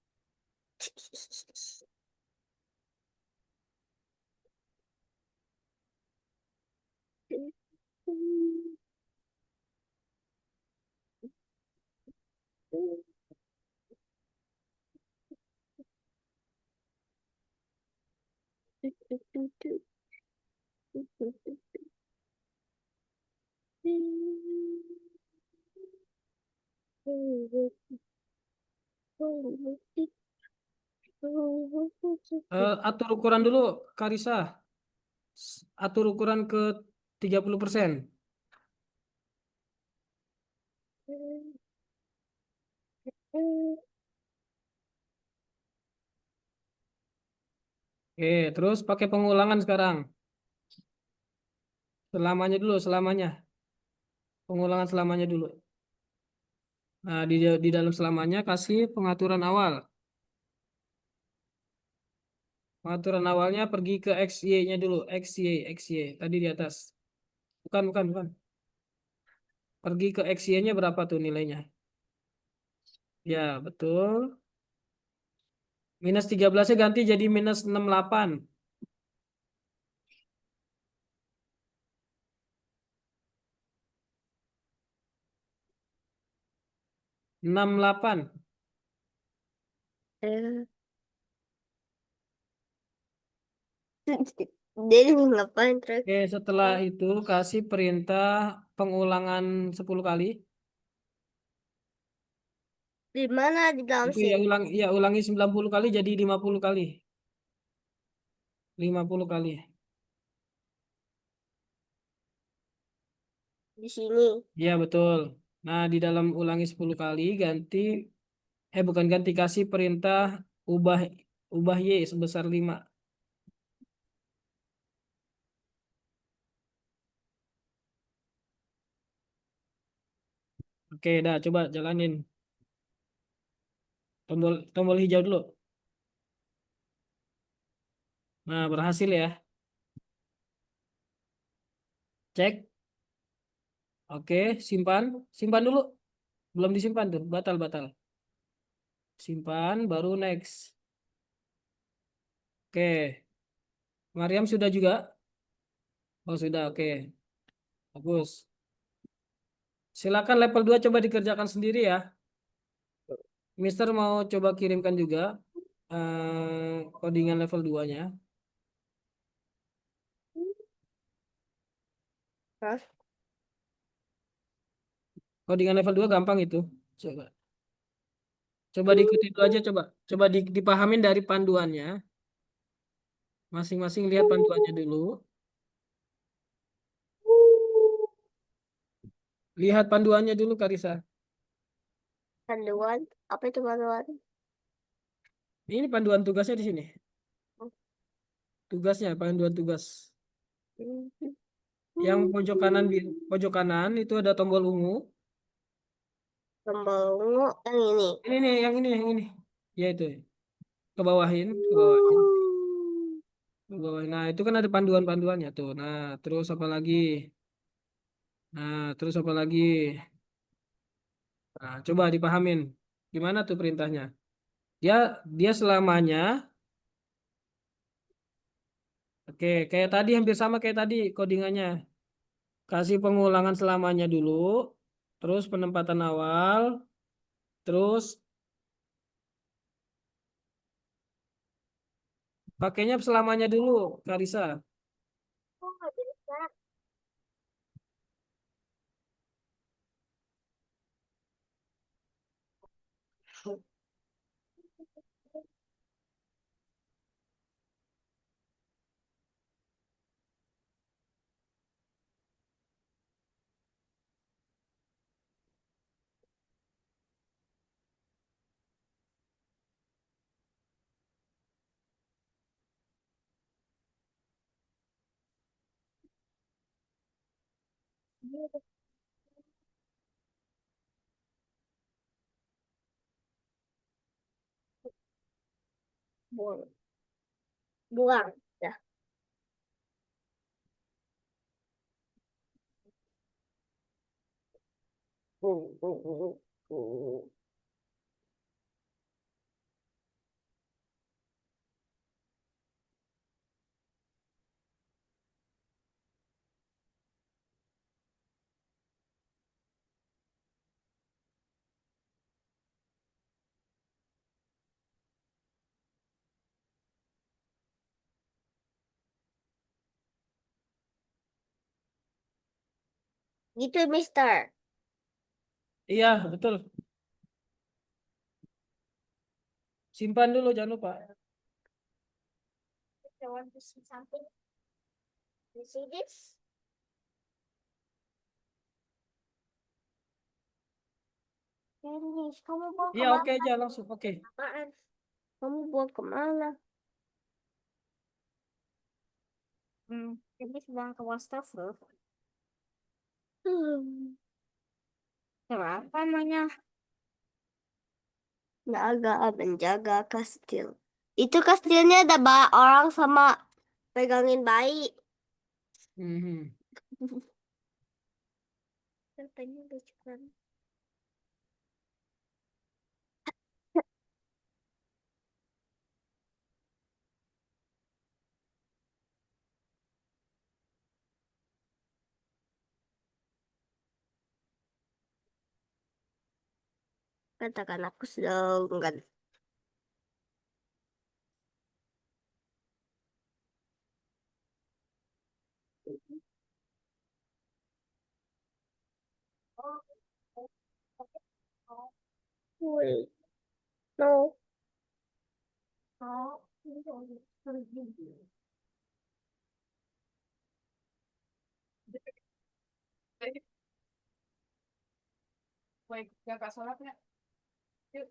Atur ukuran dulu, Karisa. Atur ukuran ke 30%. Oke, terus pakai pengulangan sekarang. Selamanya dulu, selamanya. Pengulangan selamanya dulu. Nah, di dalam selamanya kasih pengaturan awal. Pengaturan awalnya pergi ke XY-nya dulu. XY. Tadi di atas. Bukan. Pergi ke XY-nya berapa tuh nilainya? Ya, betul. Minus 13-nya ganti jadi minus 68. 68. Jadi ngapain terus? Oke, setelah itu kasih perintah pengulangan 10 kali. Di mana di dalam Itu sini? ulangi 90 kali jadi 50 kali. 50 kali. Di sini. Iya, betul. Nah, di dalam ulangi 10 kali bukan ganti, kasih perintah ubah ubah Y sebesar 5. Oke, dah coba jalanin. Tombol hijau dulu. Nah, berhasil ya. Cek. Oke, simpan. Simpan dulu. Belum disimpan tuh, batal. Simpan, baru next. Oke, Mariam sudah juga? Oh, sudah, oke. Bagus. Silakan level 2 coba dikerjakan sendiri ya. Mister mau coba kirimkan juga codingan level 2-nya. Hah? Codingan level 2 gampang itu. Coba. Coba diikuti dulu aja coba. Coba dipahamin dari panduannya. Masing-masing lihat panduannya dulu. Lihat panduannya dulu Karisa. Panduan, apa itu panduan? Ini panduan tugasnya di sini. Tugasnya, panduan tugas. Yang pojok kanan itu ada tombol ungu. Tombol ungu yang ini. Ini nih, yang ini. Ya itu. Ke bawahin. Ke bawahin. Nah, itu kan ada panduan-panduannya tuh. Nah, terus apa lagi? Terus apa lagi? Nah, coba dipahamin. Gimana tuh perintahnya? Dia dia selamanya, oke, kayak tadi hampir sama kayak tadi codingannya. Kasih pengulangan selamanya dulu, terus penempatan awal, terus pakainya selamanya dulu, Karisa. Oh, nggak bisa. Buang. Buang. Ya. Gitu, Mister. Iya, betul. Simpan dulu, jangan lupa. I want to see something. You see this? Dennis, kamu buang Iya, kemana? oke aja langsung. Oke. Apaan? Kamu buang kemana? Dennis buang ke wastafel. Hmm. Kenapa namanya? Naga menjaga kastil. Itu kastilnya ada orang sama pegangin bayi. Mhm. Katanya lucu kan. Katakan aku sedang. Wait, no. Baik, kakak sholatnya. Yuk.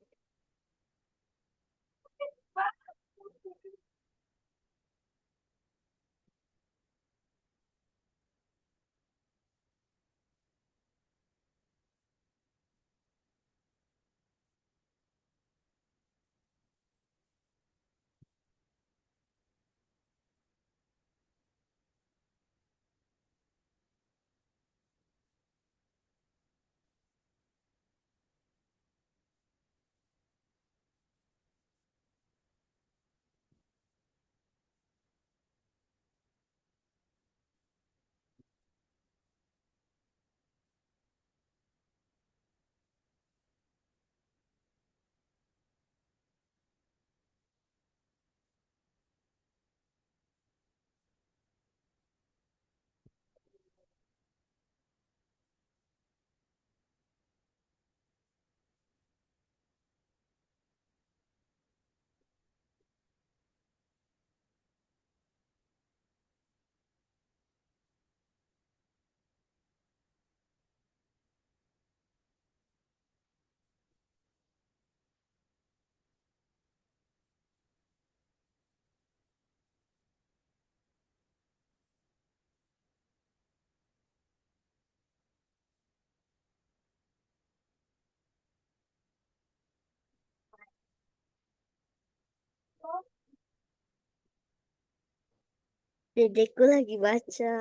Dedekku lagi baca.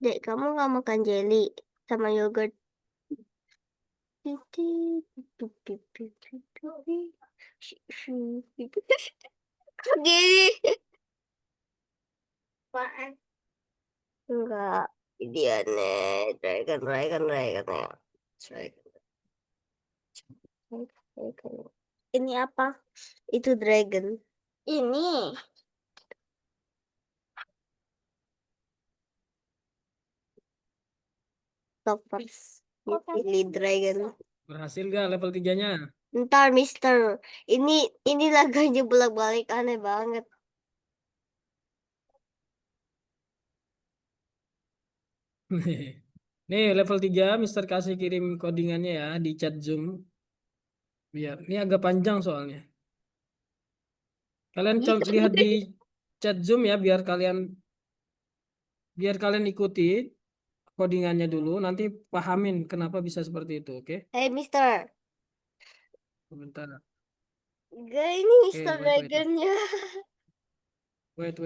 Dek, kamu nggak makan jelly sama yogurt? Gini. Apaan? Enggak. Dia nih. Dragon. Dragon. Ini apa? Itu dragon. Ini. Toppers. Pilih dragon. Berhasil gak level 3-nya? Ntar, Mister. Ini laganya bolak-balik aneh banget. Nih level 3 Mister kasih kirim codingannya ya di chat Zoom. Biar ini agak panjang soalnya. Kalian lihat di chat Zoom ya biar kalian ikuti codingannya dulu nanti pahamin kenapa bisa seperti itu, oke? Hey, Mister. Sebentar. Gak, ini Oke, Mister wait. Dragonnya. Wait.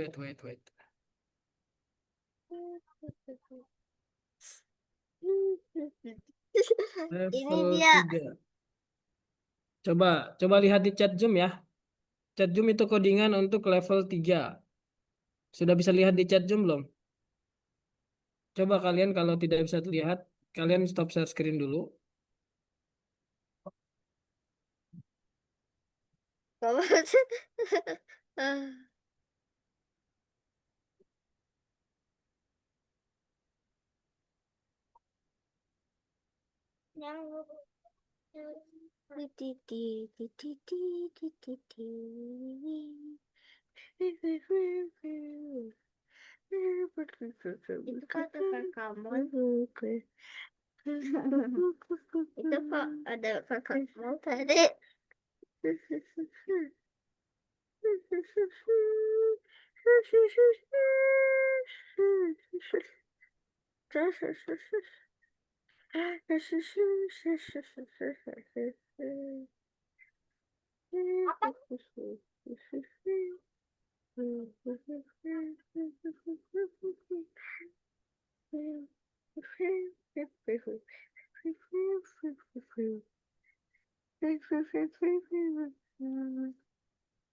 Ini Level dia. 3. Coba lihat di chat Zoom ya. Chat Zoom itu codingan untuk level 3. Sudah bisa lihat di chat Zoom belum? Coba kalian kalau tidak bisa lihat, kalian stop share screen dulu. Kamu yang itu kata kamu itu kok ada kakakmu tadi.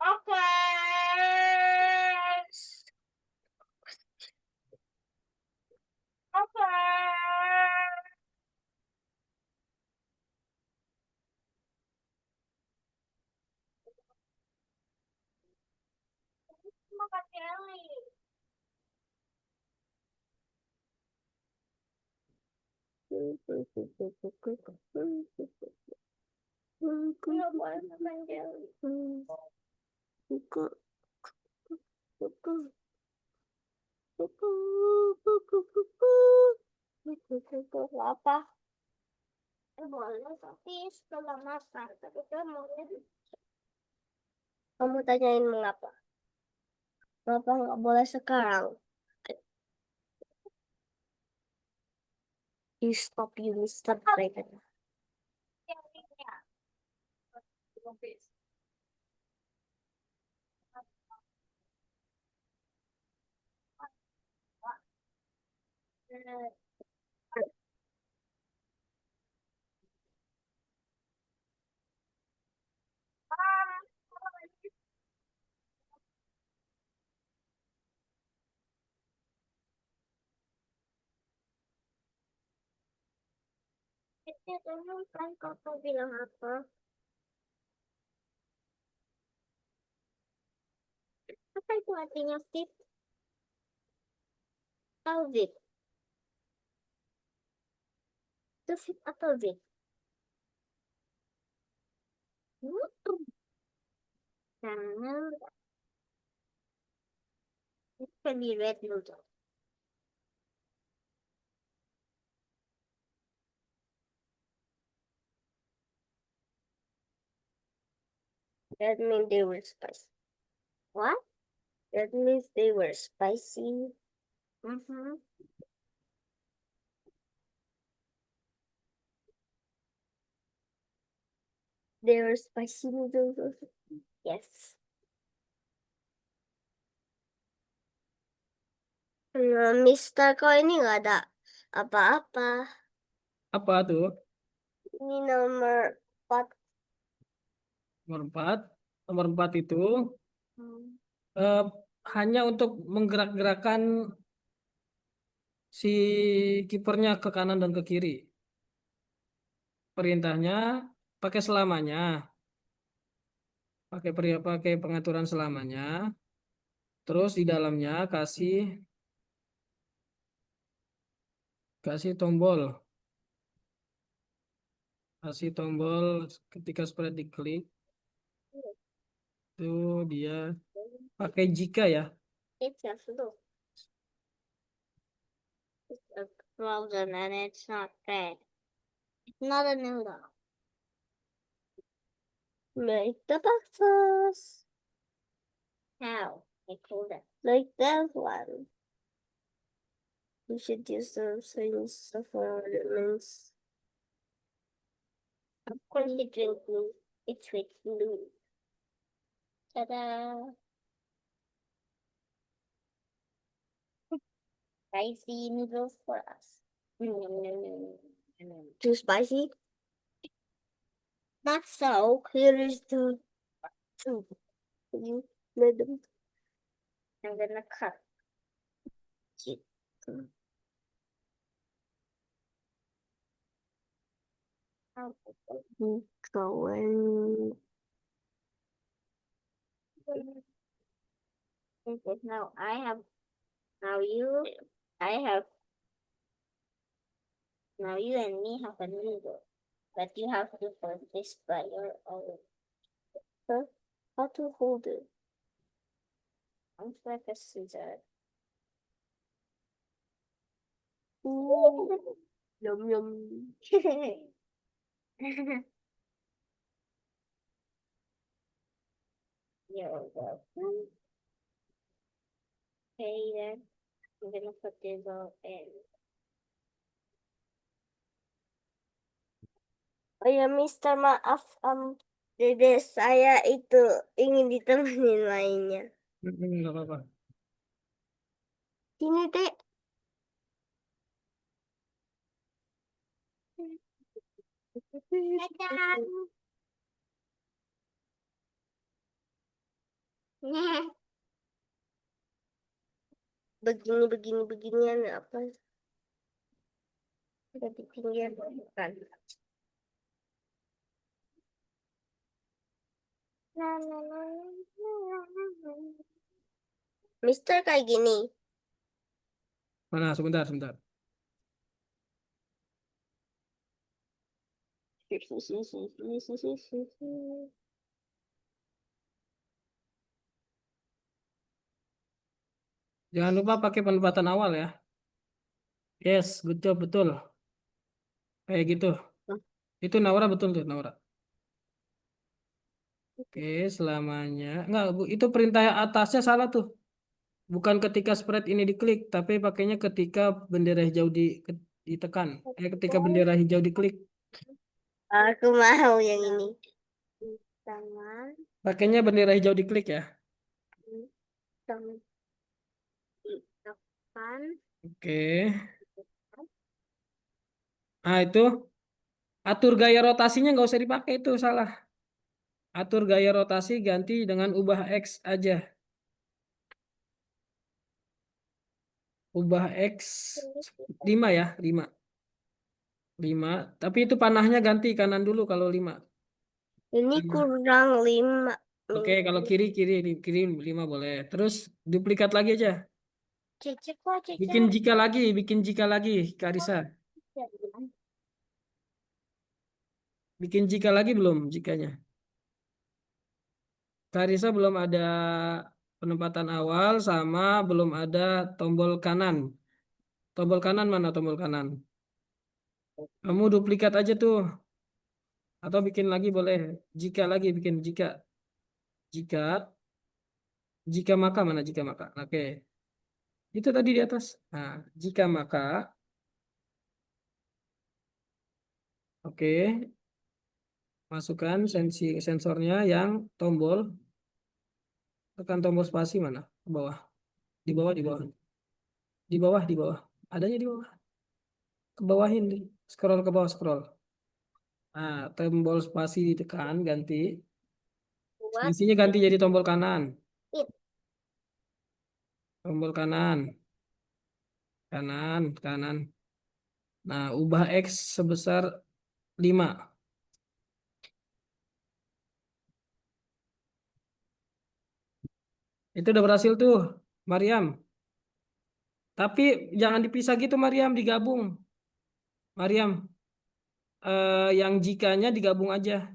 Oke. Oke. Makan jelly. Nggak boleh makan jelly. Apa? Boleh tapi setelah makan. Tapi kamu tanyain mengapa? Kenapa nggak boleh sekarang? You stop, you Mr. Dragon. Itu kan kakak bilang apa? Apa itu artinya fit? Atau fit? Itu fit atau fit? Jangan. Can be red noodle. That means they were spicy. What? That means they were spicy. Mm-hmm. They were spicy noodles. Yes. Mister, kok ini nggak ada apa-apa. Apa tuh? Ini nomor 4. Nomor 4. Nomor 4 itu eh, hanya untuk menggerak-gerakkan si kipernya ke kanan dan ke kiri. Perintahnya pakai selamanya. Pakai pengaturan selamanya. Terus di dalamnya kasih tombol. Kasih tombol ketika spread diklik itu dia pakai jika ya. It's a flu. It's a frozen and it's not red. It's not a noodle. Make the boxes. How? I call that. Like that one. We should use those things for ornaments. Of course it will glue. It's with glue. Ta-da! Spicy noodles for us. Too spicy? Not so. Here is the soup. You let them. I'm gonna cut it. Going. Now I have. Now you. I have. Now you and me have a noodle, but you have to hold this by your own. Huh? How to hold it? Sounds like a scissor. Ooh. Yum yum. You're welcome. Okay, then I'm gonna put this all in. Oh ya, Mister, maaf, Dede saya itu ingin ditemenin lainnya. Nggak apa-apa. Sini, Dek. Beginian apa? Ada di pinggir bukan. Mister kayak gini. Mana? Sebentar. Jangan lupa pakai penempatan awal ya. Yes, good job, betul. Kayak gitu. Itu Naura betul tuh, Naura. Oke, selamanya. Enggak, Bu, itu perintah atasnya salah tuh. Bukan ketika spread ini diklik, tapi pakainya ketika bendera hijau ditekan. Ketika bendera hijau diklik. Aku mau yang ini. Tangan. Pakainya bendera hijau diklik ya. Tangan. Ditekan. Oke. Nah, itu atur gaya rotasinya nggak usah dipakai, itu salah. Atur gaya rotasi ganti dengan ubah X aja. Ubah X 5 ya, 5. 5. Tapi itu panahnya ganti kanan dulu kalau 5. Ini kurang 5. Oke, kalau kiri 5 boleh. Terus duplikat lagi aja. Cece kok, Cece. Bikin jika lagi, Karisa. Bikin jika lagi belum jikanya? Karisa belum ada Penempatan awal sama belum ada tombol kanan. Tombol kanan mana tombol kanan? Kamu duplikat aja tuh. Atau bikin lagi boleh. Jika lagi bikin jika. Jika maka mana jika maka. Oke. Itu tadi di atas. Nah, jika maka. Oke. Masukkan sensornya yang tombol. Tekan tombol spasi mana? Ke bawah. Di bawah, di bawah. Di bawah, di bawah. Adanya di bawah. Ke bawahin. Scroll ke bawah, scroll. Nah, tombol spasi ditekan, ganti. What? Spasinya ganti jadi tombol kanan. It. Tombol kanan. Kanan, kanan. Nah, ubah X sebesar 5. Itu udah berhasil tuh, Mariam. Tapi jangan dipisah gitu, Mariam, digabung. Mariam, yang jikanya digabung aja.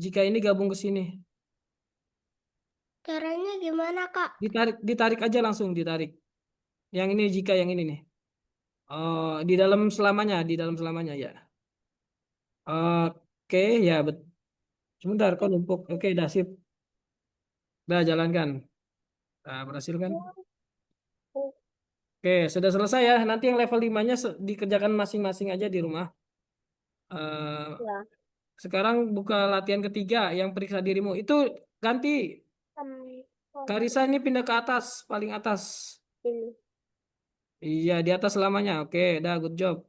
Jika ini gabung ke sini. Caranya gimana, Kak? Ditarik, ditarik aja langsung, ditarik. Yang ini jika yang ini nih. Oh, di dalam selamanya ya. Oke, ya betul. Sebentar, kok numpuk. Oke, dah sip. Dah jalankan. Nah, berhasil kan? Oke, sudah selesai ya. Nanti yang level 5-nya dikerjakan masing-masing aja di rumah. Eh, Ya. sekarang buka latihan ketiga yang periksa dirimu. Itu ganti. Karisa ini pindah ke atas, paling atas. Ini. Iya, di atas selamanya. Oke, dah good job.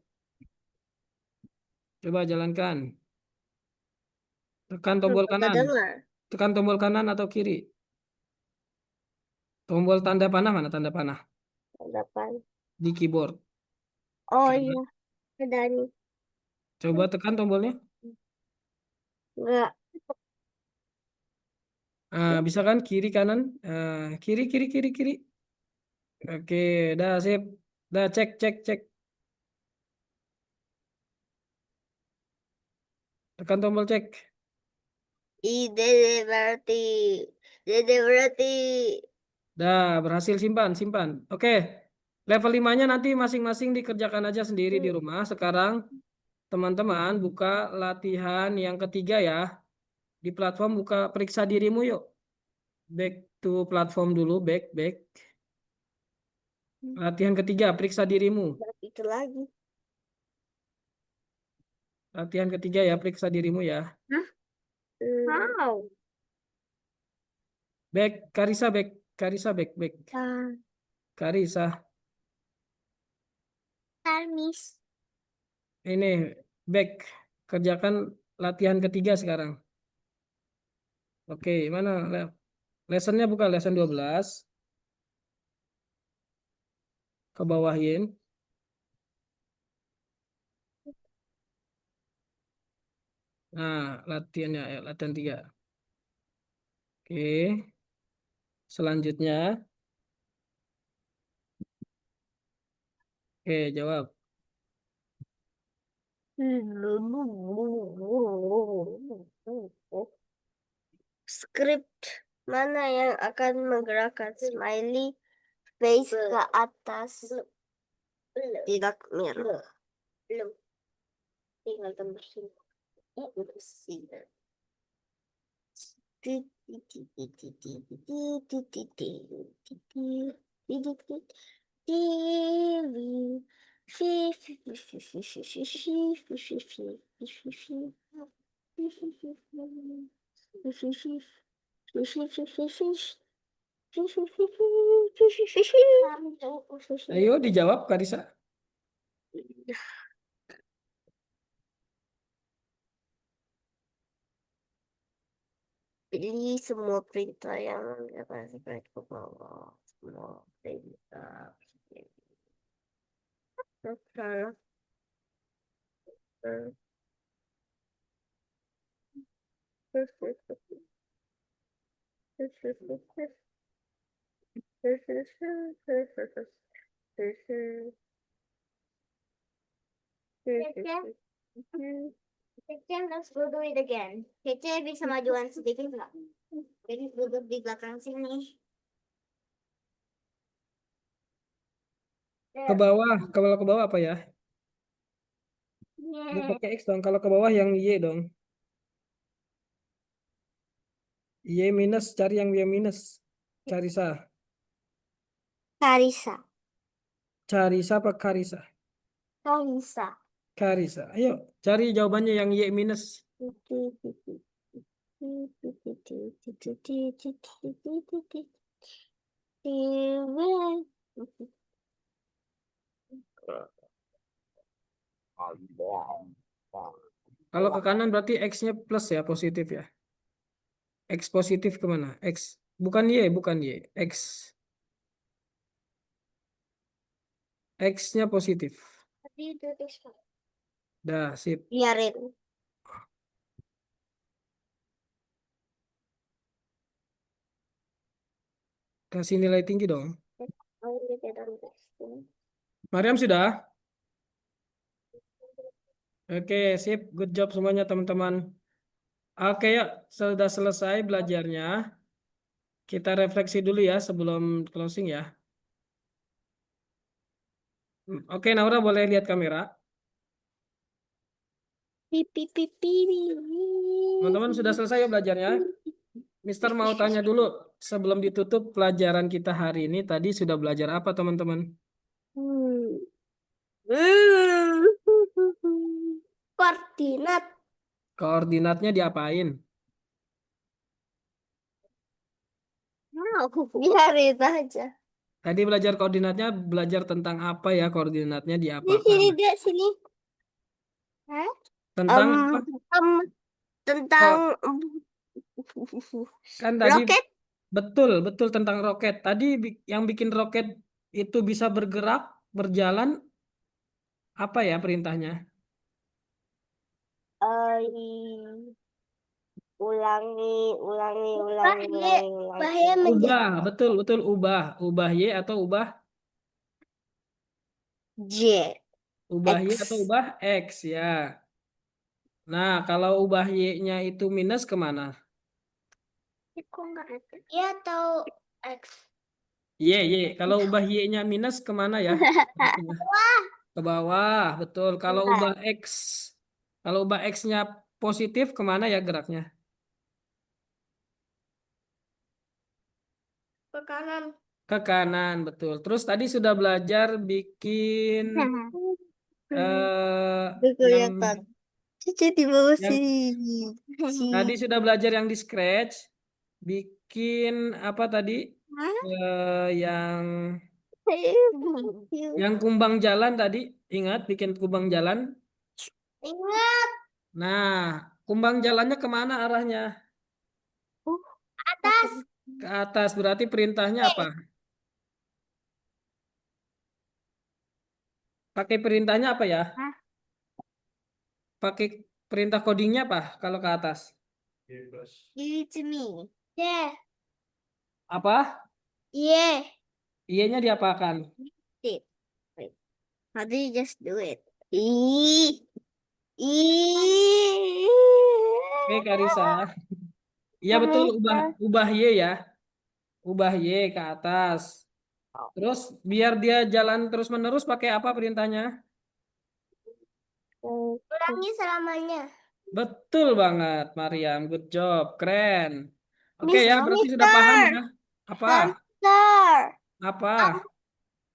Coba jalankan. Tekan tombol Gak kanan. dengar. Tekan tombol kanan atau kiri. Tombol tanda panah mana tanda panah? Depan. Di keyboard. Oh Coba, iya, ada nih. coba tekan tombolnya. Enggak. Bisa kan kiri kanan? Kiri kiri kiri kiri. Oke, dah sip. Dah cek cek cek. Tekan tombol cek. Dede berarti. Dede berarti. Dah berhasil simpan simpan. Oke. Level 5-nya nanti masing-masing dikerjakan aja sendiri di rumah. Sekarang teman-teman buka latihan yang ketiga ya. Di platform buka periksa dirimu yuk. Back to platform dulu, back back. Latihan ketiga, periksa dirimu. Itu lagi. Latihan ketiga ya, periksa dirimu ya. How? Back, Karisa back, Karisa back, back. Karisa, Kamis. ini back. Kerjakan latihan ketiga sekarang. Oke, mana lessonnya bukan lesson 12. Ke bawahin. Nah, latihannya ya, latihan 3. Oke. Selanjutnya, oke, jawab. Script mana yang akan menggerakkan smiley face ke atas? Tidak mirror. Belum. Tinggal gambar sini. Sini. Ayo dijawab, Karisa. Pilih semua perintah yang dapat ke bawah. Semua perintah. Kece, let's go do it again. Kece bisa majuan sedikit nggak? Jadi duduk di belakang sini. Ke bawah, kalau ke bawah apa ya? Dia Yeah. pakai X dong. Kalau ke bawah yang Y dong. Y minus, cari yang Y minus. Carisa. Karisa. Carisa apa Karisa? Karisa. Karisa. Ayo, cari jawabannya yang Y minus. Kalau ke kanan berarti X-nya plus ya, positif ya. X positif kemana? X. Bukan Y, bukan Y. X. X-nya positif. Dah, sip. Biarin. Kasih nilai tinggi dong. Oh, ini dalam tekstur. Mariam sudah? Oke, sip. Good job semuanya teman-teman. Oke, yuk. Sudah selesai belajarnya. Kita refleksi dulu ya sebelum closing ya. Oke, Naura boleh lihat kamera. Pipi pipi. Teman-teman sudah selesai ya belajarnya? Mister mau tanya dulu sebelum ditutup pelajaran kita hari ini tadi sudah belajar apa teman-teman? Koordinat. Koordinatnya diapain? Aku biarin aja. Tadi belajar koordinatnya belajar tentang apa ya koordinatnya Di diapakan? sini dia sini. Hah? Tentang apa? Tentang Kan tadi roket. betul betul tentang roket. Tadi yang bikin roket itu bisa bergerak, berjalan apa ya perintahnya? Ulangi. Bahaya Ubah, betul betul ubah. Ubah Y atau ubah J. ubah Y X. atau ubah X ya. Nah, kalau ubah Y-nya itu minus kemana? Y atau X? Y, Y. Kalau ubah Y-nya minus kemana ya? Ke bawah, betul. Kalau ubah X, kalau ubah X-nya positif kemana ya geraknya? Ke kanan. Ke kanan, betul. Terus tadi sudah belajar bikin yang Kelihatan. Cucu di bawah yang sini. tadi sudah belajar yang di scratch, bikin apa tadi? Yang kumbang jalan tadi, ingat bikin kumbang jalan. Ingat. Nah, kumbang jalannya kemana arahnya? Atas. Ke atas, berarti perintahnya apa? Pakai perintahnya apa ya? Hah? Pakai perintah codingnya apa kalau ke atas? Give it to me. Yeah. Apa? Yeah. I-nya diapakan? Wait. How do you just do it? Ih. Ih. Oke, Karisa. Iya betul, ubah Y ya. Ubah Y ke atas. Terus biar dia jalan terus-menerus pakai apa perintahnya? Ulangi selamanya. Betul banget, Mariam. Good job. Keren. Oke ya, Mister, berarti sudah paham ya. Apa? Mister. Apa?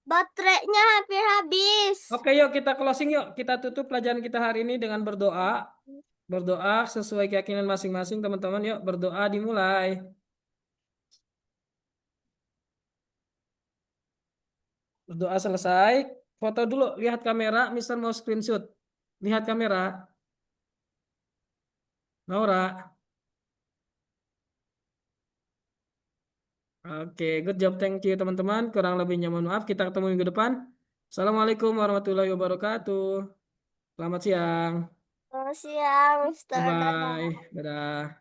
Baterainya hampir habis. Oke, yuk kita closing yuk. Kita tutup pelajaran kita hari ini dengan berdoa. Berdoa sesuai keyakinan masing-masing, teman-teman. Yuk, berdoa dimulai. Berdoa selesai. Foto dulu, lihat kamera. Mister mau screenshot. Lihat kamera. Naura. Oke, good job. Thank you, teman-teman. Kurang lebihnya mohon maaf. Kita ketemu minggu depan. Assalamualaikum warahmatullahi wabarakatuh. Selamat siang. Selamat siang, Mister. Dadah. Bye-bye. Dadah.